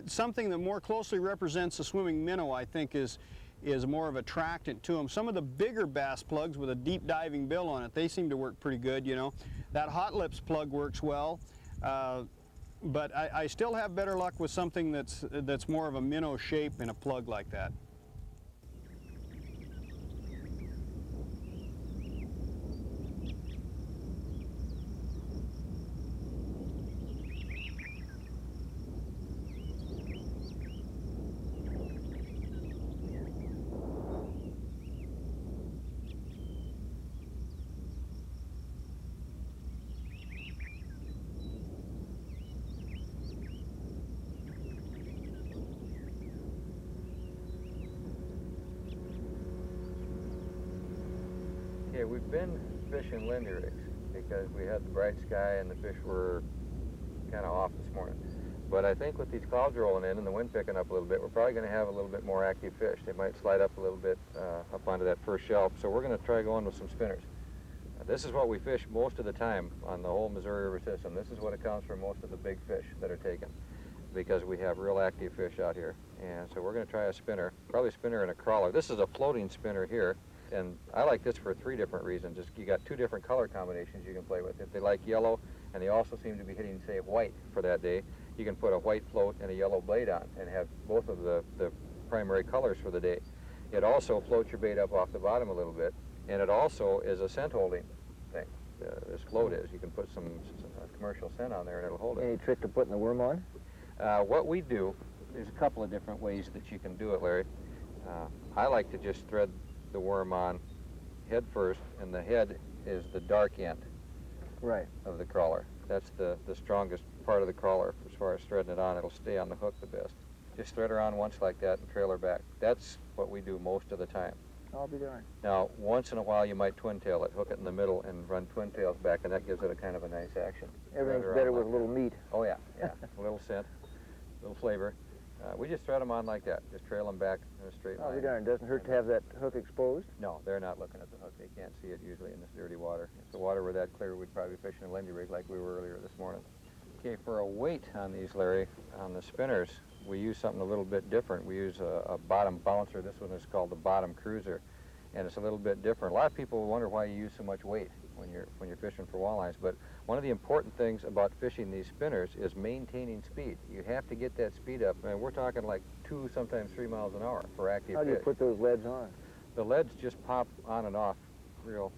Something that more closely represents a swimming minnow, I think, is more of a attractant to them. Some of the bigger bass plugs with a deep diving bill on it, they seem to work pretty good, you know. That Hot Lips plug works well, but I still have better luck with something that's more of a minnow shape in a plug like that. Okay, we've been fishing Lindy rigs because we had the bright sky and the fish were kind of off this morning. But I think with these clouds rolling in and the wind picking up a little bit, we're probably going to have a little bit more active fish. They might slide up a little bit up onto that first shelf, so we're going to try going with some spinners. This is what we fish most of the time on the whole Missouri River system. This is what accounts for most of the big fish that are taken, because we have real active fish out here. And so we're going to try a spinner, probably a spinner and a crawler. This is a floating spinner here, and I like this for 3 different reasons. You got 2 different color combinations you can play with. If they like yellow, and they also seem to be hitting, say, white for that day, you can put a white float and a yellow blade on and have both of the primary colors for the day. It also floats your bait up off the bottom a little bit, and it also is a scent holding thing. This float is. You can put some commercial scent on there and it'll hold it. Any trick to putting the worm on? What we do, there's a couple of different ways that you can do it, Larry. I like to just thread the worm on head first, and the head is the dark end of the crawler. That's the strongest part of the crawler as far as threading it on. It'll stay on the hook the best. Just thread her on once like that and trail her back. That's what we do most of the time. I'll be darned. Now, once in a while you might twin tail it, hook it in the middle and run twin tails back, and that gives it a kind of a nice action. Everything's better with a little meat. Oh yeah, yeah. A little scent, a little flavor. We just thread them on like that, just trail them back in a straight line. I'll be darned. Doesn't hurt to have that hook exposed? No, they're not looking at the hook. They can't see it usually in this dirty water. If the water were that clear, we'd probably be fishing a Lindy rig like we were earlier this morning. Okay, for a weight on these, Larry, on the spinners, we use something a little bit different. We use a bottom bouncer. This one is called the bottom cruiser, and it's a little bit different. A lot of people wonder why you use so much weight when you're fishing for walleyes, but one of the important things about fishing these spinners is maintaining speed. You have to get that speed up, and we're talking like 2, sometimes 3 miles an hour for active fish. How do you put those leads on? The leads just pop on and off real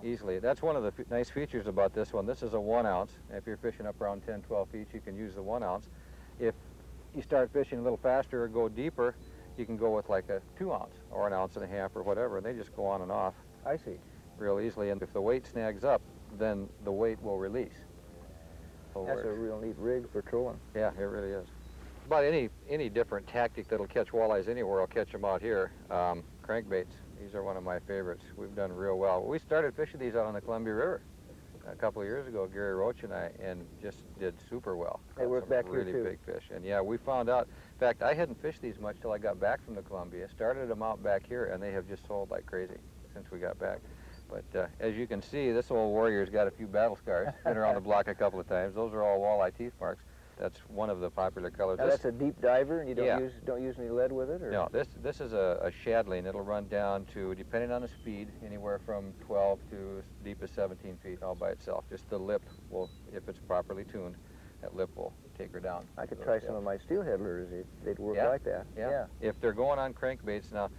easily. That's one of the nice features about this one. This is a 1 ounce. If you're fishing up around 10, 12 feet, you can use the 1 ounce. If you start fishing a little faster or go deeper, you can go with like a 2 ounce or 1.5 ounces or whatever, and they just go on and off. I see. Real easily, and if the weight snags up, then the weight will release. That's a real neat rig for trolling. Yeah, it really is. about any different tactic that'll catch walleyes anywhere. I'll catch them out here. Crankbaits. These are one of my favorites. We've done real well. We started fishing these out on the Columbia River a couple of years ago, Gary Roach and I, and just did super well. They work back here really too. Big fish. And yeah, we found out. In fact, I hadn't fished these much till I got back from the Columbia. Started them out back here, and they have just sold like crazy since we got back. But as you can see, this old warrior's got a few battle scars. Been around the block a couple of times. Those are all walleye teeth marks. That's one of the popular colors. Now that's a deep diver, and you don't Yeah. use any lead with it, or? No, this is a shadling. It'll run down to, depending on the speed, anywhere from 12 to as deep as 17 feet all by itself. Just the lip will, if it's properly tuned, that lip will take her down. I could try some of my steelhead lures. They'd work Yeah. like that. Yeah. If they're going on crankbaits now,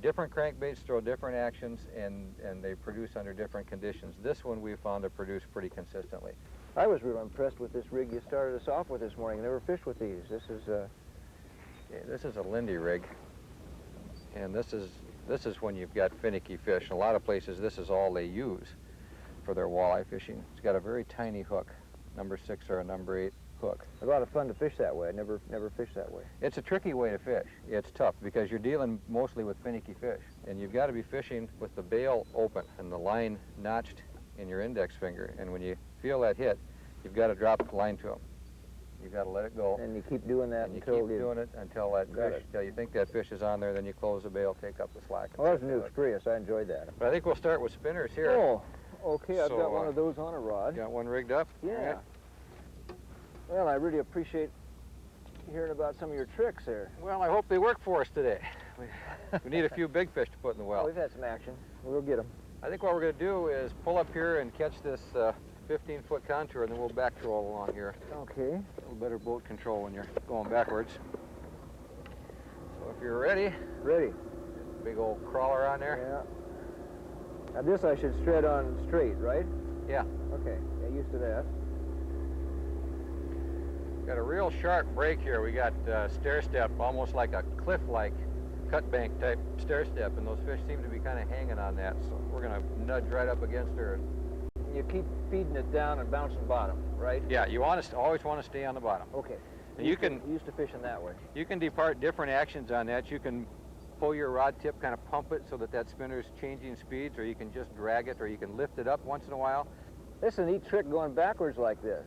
different crankbaits throw different actions, and they produce under different conditions. This one we found to produce pretty consistently. I was real impressed with this rig you started us off with this morning. Never fished with these. This is a Lindy rig, and this is when you've got finicky fish. In a lot of places, this is all they use for their walleye fishing. It's got a very tiny hook, number 6 or a number 8 hook. a lot of fun to fish that way. I never fished that way. It's a tricky way to fish. It's tough because you're dealing mostly with finicky fish, and you've got to be fishing with the bail open and the line notched in your index finger. And when you feel that hit, you've got to drop the line to them. You've got to let it go. And you keep doing that And you until keep doing it until that fish, until you think that fish is on there, then you close the bail, take up the slack. Well, that was a new experience. I enjoyed that. But I think we'll start with spinners here. Oh, okay. I've So, got one of those on a rod. Got one rigged up? Yeah. All right. Well, I really appreciate hearing about some of your tricks there. Well, I hope they work for us today. We need a few big fish to put in the well. We've had some action. We'll get them. I think what we're going to do is pull up here and catch this 15-foot contour, and then we'll back troll along here. Okay. A little better boat control when you're going backwards. So if you're ready. Ready. Big old crawler on there. Yeah. Now this I should thread on straight, right? Yeah. Okay. Get used to that. Got a real sharp break here. We got stair step, almost like a cliff-like cut bank type stair step, and those fish seem to be kind of hanging on that. So we're going to nudge right up against her. You keep feeding it down and bouncing bottom, right? Yeah, you want to always want to stay on the bottom. Okay. And you can used to fishing that way. You can depart different actions on that. You can pull your rod tip, kind of pump it so that spinner's changing speeds, or you can just drag it, or you can lift it up once in a while. This is a neat trick going backwards like this.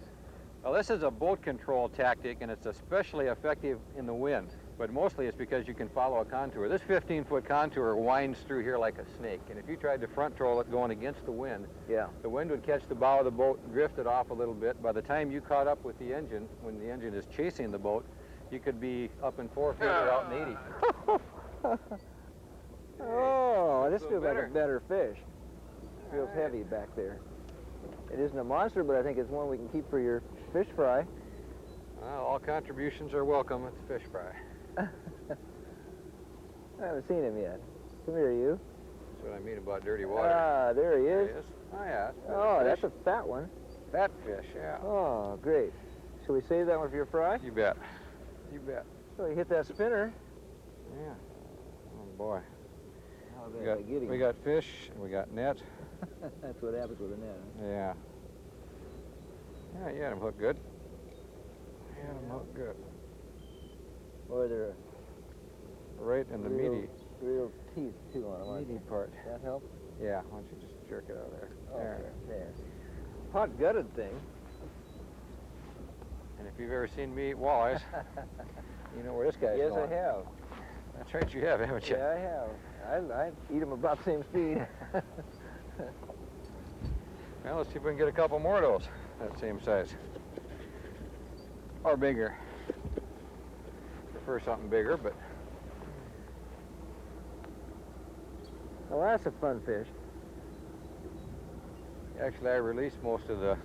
Well, this is a boat control tactic, and it's especially effective in the wind, but mostly it's because you can follow a contour. This 15-foot contour winds through here like a snake, and if you tried to front troll it going against the wind, the wind would catch the bow of the boat, drift it off a little bit. By the time you caught up with the engine, when the engine is chasing the boat, you could be up in 4 feet or out in 80. Oh, this feels like a better fish. Feels heavy back there. It isn't a monster, but I think it's one we can keep for your fish fry. Well, all contributions are welcome at the fish fry. I haven't seen him yet. Come here, you. That's what I mean about dirty water. Ah, there he is. There he is. Oh, yeah. Oh, that's a fat one. Fat fish, yeah. Oh, great. Shall we save that one for your fry? You bet. You bet. So you hit that spinner. Yeah. Oh, boy. How bad I get him? We got fish, and we got net. That's what happens with a net. Huh? Yeah. Yeah, you had him hooked good. You had him hooked good. Boy, they're right in the meaty teeth, too, on them, aren't meaty they? part. That help? Yeah, why don't you just jerk it out of there. There. Hot-gutted thing. And if you've ever seen me eat walleyes, you know where this guy's going. Yes, I have. That's right, you have, haven't you? Yeah, I have. I eat them about the same speed. Well, let's see if we can get a couple more of those that same size. Or bigger. Prefer something bigger, but... Well, that's a fun fish. Actually, I released most of the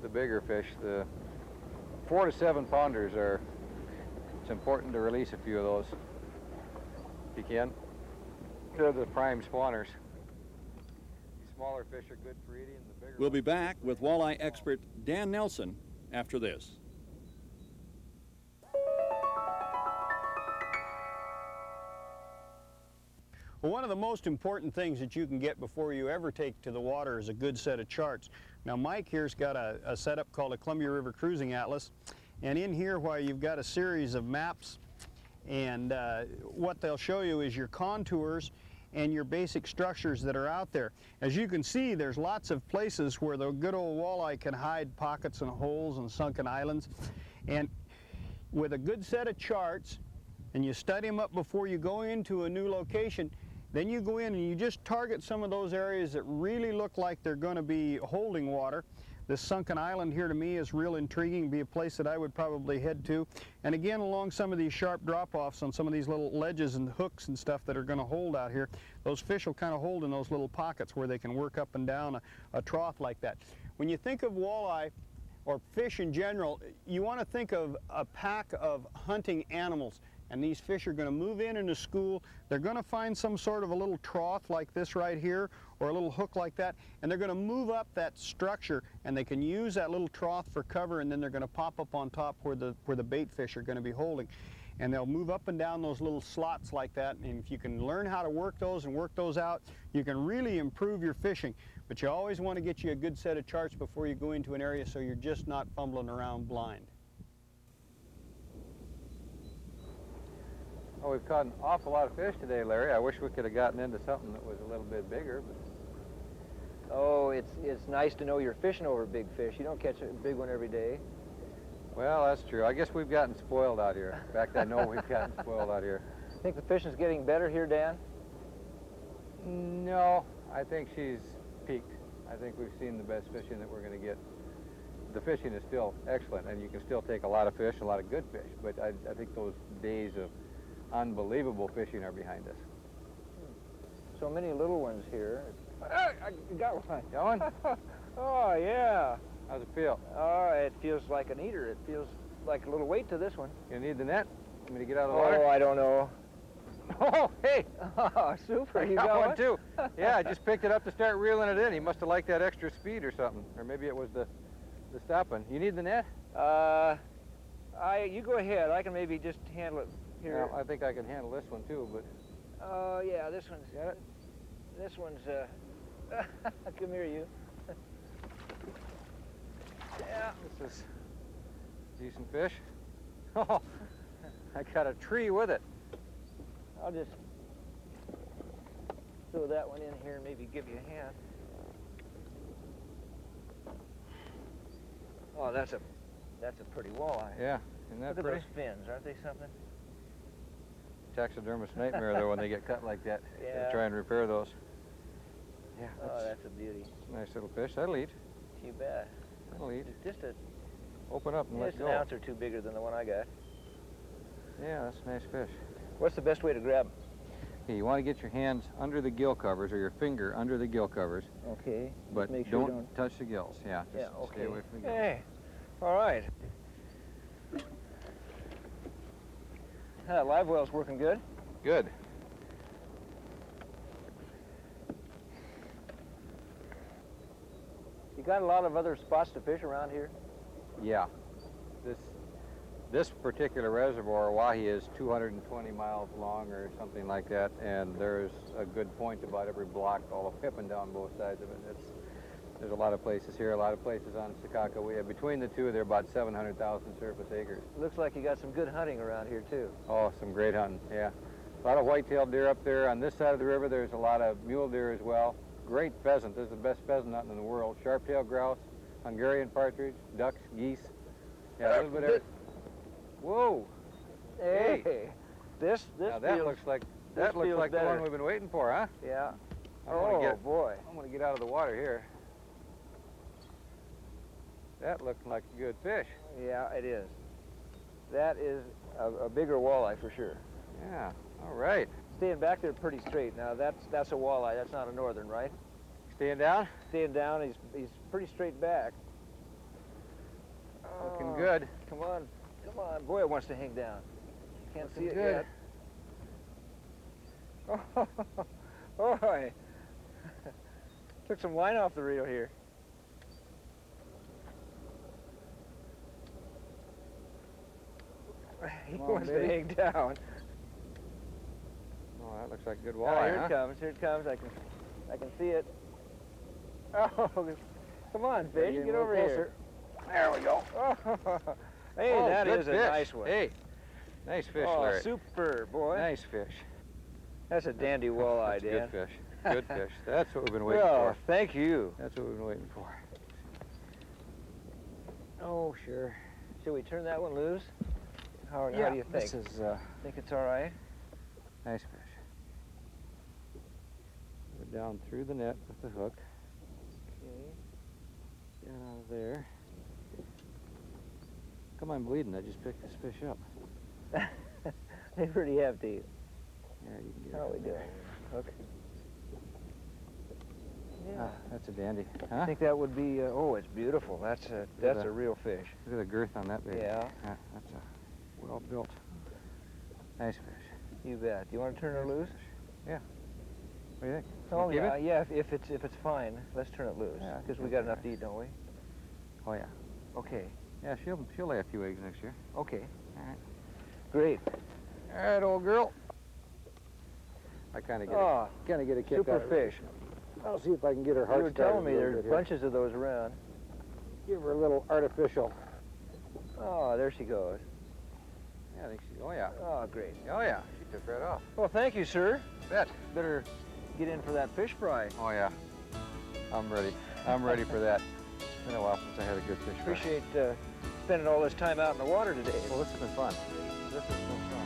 bigger fish. The 4 to 7 pounders are... It's important to release a few of those if you can. They're the prime spawners. Smaller fish are good for eating. The bigger We'll be back with walleye expert Dan Nelson after this. Well, one of the most important things that you can get before you ever take to the water is a good set of charts. Now, Mike here's got a setup called a Columbia River Cruising Atlas, And in here, while you've got a series of maps, and what they'll show you is your contours and your basic structures that are out there. As you can see, there's lots of places where the good old walleye can hide pockets and holes and sunken islands. And with a good set of charts, and you study them up before you go into a new location, then you go in and you just target some of those areas that really look like they're going to be holding water. This sunken island here to me is real intriguing, be a place that I would probably head to. And again, along some of these sharp drop-offs on some of these little ledges and hooks and stuff that are going to hold out here, those fish will kind of hold in those little pockets where they can work up and down a trough like that. When you think of walleye, or fish in general, you want to think of a pack of hunting animals. And these fish are going to move in a school. They're going to find some sort of a little trough like this right here, or a little hook like that, and they're going to move up that structure, and they can use that little trough for cover, and then they're going to pop up on top where the bait fish are going to be holding. And they'll move up and down those little slots like that, and if you can learn how to work those and work those out, you can really improve your fishing. But you always want to get you a good set of charts before you go into an area so you're just not fumbling around blind. Oh, we've caught an awful lot of fish today, Larry. I wish we could have gotten into something that was a little bit bigger. But... Oh, it's nice to know you're fishing over big fish. You don't catch a big one every day. Well, that's true. I guess we've gotten spoiled out here. In fact, I know we've gotten spoiled out here. Think the fishing's getting better here, Dan? No, I think she's peaked. I think we've seen the best fishing that we're going to get. The fishing is still excellent, and you can still take a lot of fish, a lot of good fish, but I think those days of unbelievable fishing are behind us. So many little ones here. I got one. Got one? Oh, yeah. How's it feel? Oh, it feels like an eater. It feels like a little weight to this one. You need the net? Want me to get out of the water? Oh, I don't know. Oh, hey! Oh, super. You got one one too. Yeah, I just picked it up to start reeling it in. He must have liked that extra speed or something. Or maybe it was the stopping. You need the net? You go ahead. I can maybe just handle it here. Well, I think I can handle this one too, but... Oh, yeah, this one's... Got it? This one's, come here, you. Yeah. This is decent fish. Oh, I got a tree with it. I'll just throw that one in here and maybe give you a hand. Oh, that's a pretty walleye. Yeah, isn't that Look pretty? at those fins, aren't they something? Taxidermist nightmare though when they get cut like that. Yeah. They try and repair those. Yeah, Oh, that's a beauty. nice little fish. That'll eat. You bet. That'll eat. Just Open up and let an go. ounce or two bigger than the one I got. Yeah, that's a nice fish. What's the best way to grab them? Okay, you want to get your hands under the gill covers or your finger under the gill covers, Okay. but make sure you don't touch the gills. Yeah, just Yeah, okay. stay away from the gills. Hey, all right. That live well's working good. Good. You got a lot of other spots to fish around here? Yeah. This particular reservoir, Wahi, is 220 miles long or something like that, and there's a good point about every block all the way up and down both sides of it. There's a lot of places here, a lot of places on Sakakawea. Between the two, they're about 700,000 surface acres. Looks like you got some good hunting around here, too. Oh, some great hunting, yeah. A lot of white-tailed deer up there. On this side of the river, there's a lot of mule deer as well. Great pheasant. This is the best pheasant hunting in the world. Sharp-tailed grouse, Hungarian partridge, ducks, geese. Yeah, a little bit of... Whoa! Hey! This Now that feels, looks like this feels the better. one we've been waiting for, huh? Yeah. Oh boy. I'm gonna get out of the water here. That looked like a good fish. Yeah, it is. That is a bigger walleye for sure. Yeah. All right. Staying back there pretty straight. Now that's a walleye. That's not a northern, right? Staying down. Staying down. He's pretty straight back. Looking good. Come on. Come on. Boy, it wants to hang down. Can't see it good. yet. Oh, boy. Took some line off the reel here. He wants to hang down. Oh, that looks like a good Oh, walleye, here huh? it comes. Here it comes. I can see it. Oh, come on, fish. Getting Get a little over here. There we go. Oh, Hey, Oh, that good is a fish. nice one. Hey, nice fish, Oh, Larry. super, boy. Nice fish. That's a dandy walleye, That's Dan. good fish. Good fish. That's what we've been waiting Oh, for. thank you. That's what we've been waiting for. Oh, sure. Should we turn that one loose? How do you think? This is Think it's all right? nice fish. We're down through the net with the hook. Okay. Get out of there. Come on, bleeding. I just picked this fish up. They pretty hefty. Yeah, you can get How it are we in doing? there. Okay. Yeah. Ah, that's a dandy. I Huh? think that would be, oh, it's beautiful. That's a real fish. Look at the girth on that baby. Yeah. That's a well-built, nice fish. You bet. Do you want to turn her loose? Yeah. What do you think? Oh, Keep yeah, it? yeah, if it's fine, let's turn it loose. Yeah, Because we that's got all enough right. to eat, don't we? Oh, yeah. Okay. Yeah, she'll lay a few eggs next year. Okay. All right. Great. All right, old girl. I kind of Oh, get a kick super out of fish. it. I'll see if I can get her You heart were started telling me a little there's bit here. bunches of those around. Give her a little artificial. Oh, there she goes. Yeah, I think she. Oh yeah. Oh, great. Oh yeah. She took right off. Well, thank you, sir. Bet. Better get in for that fish fry. Oh yeah. I'm ready. I'm ready for that. It's been a while since I had a good fish fry. Appreciate spending all this time out in the water today. Well, this has been fun. This has been fun.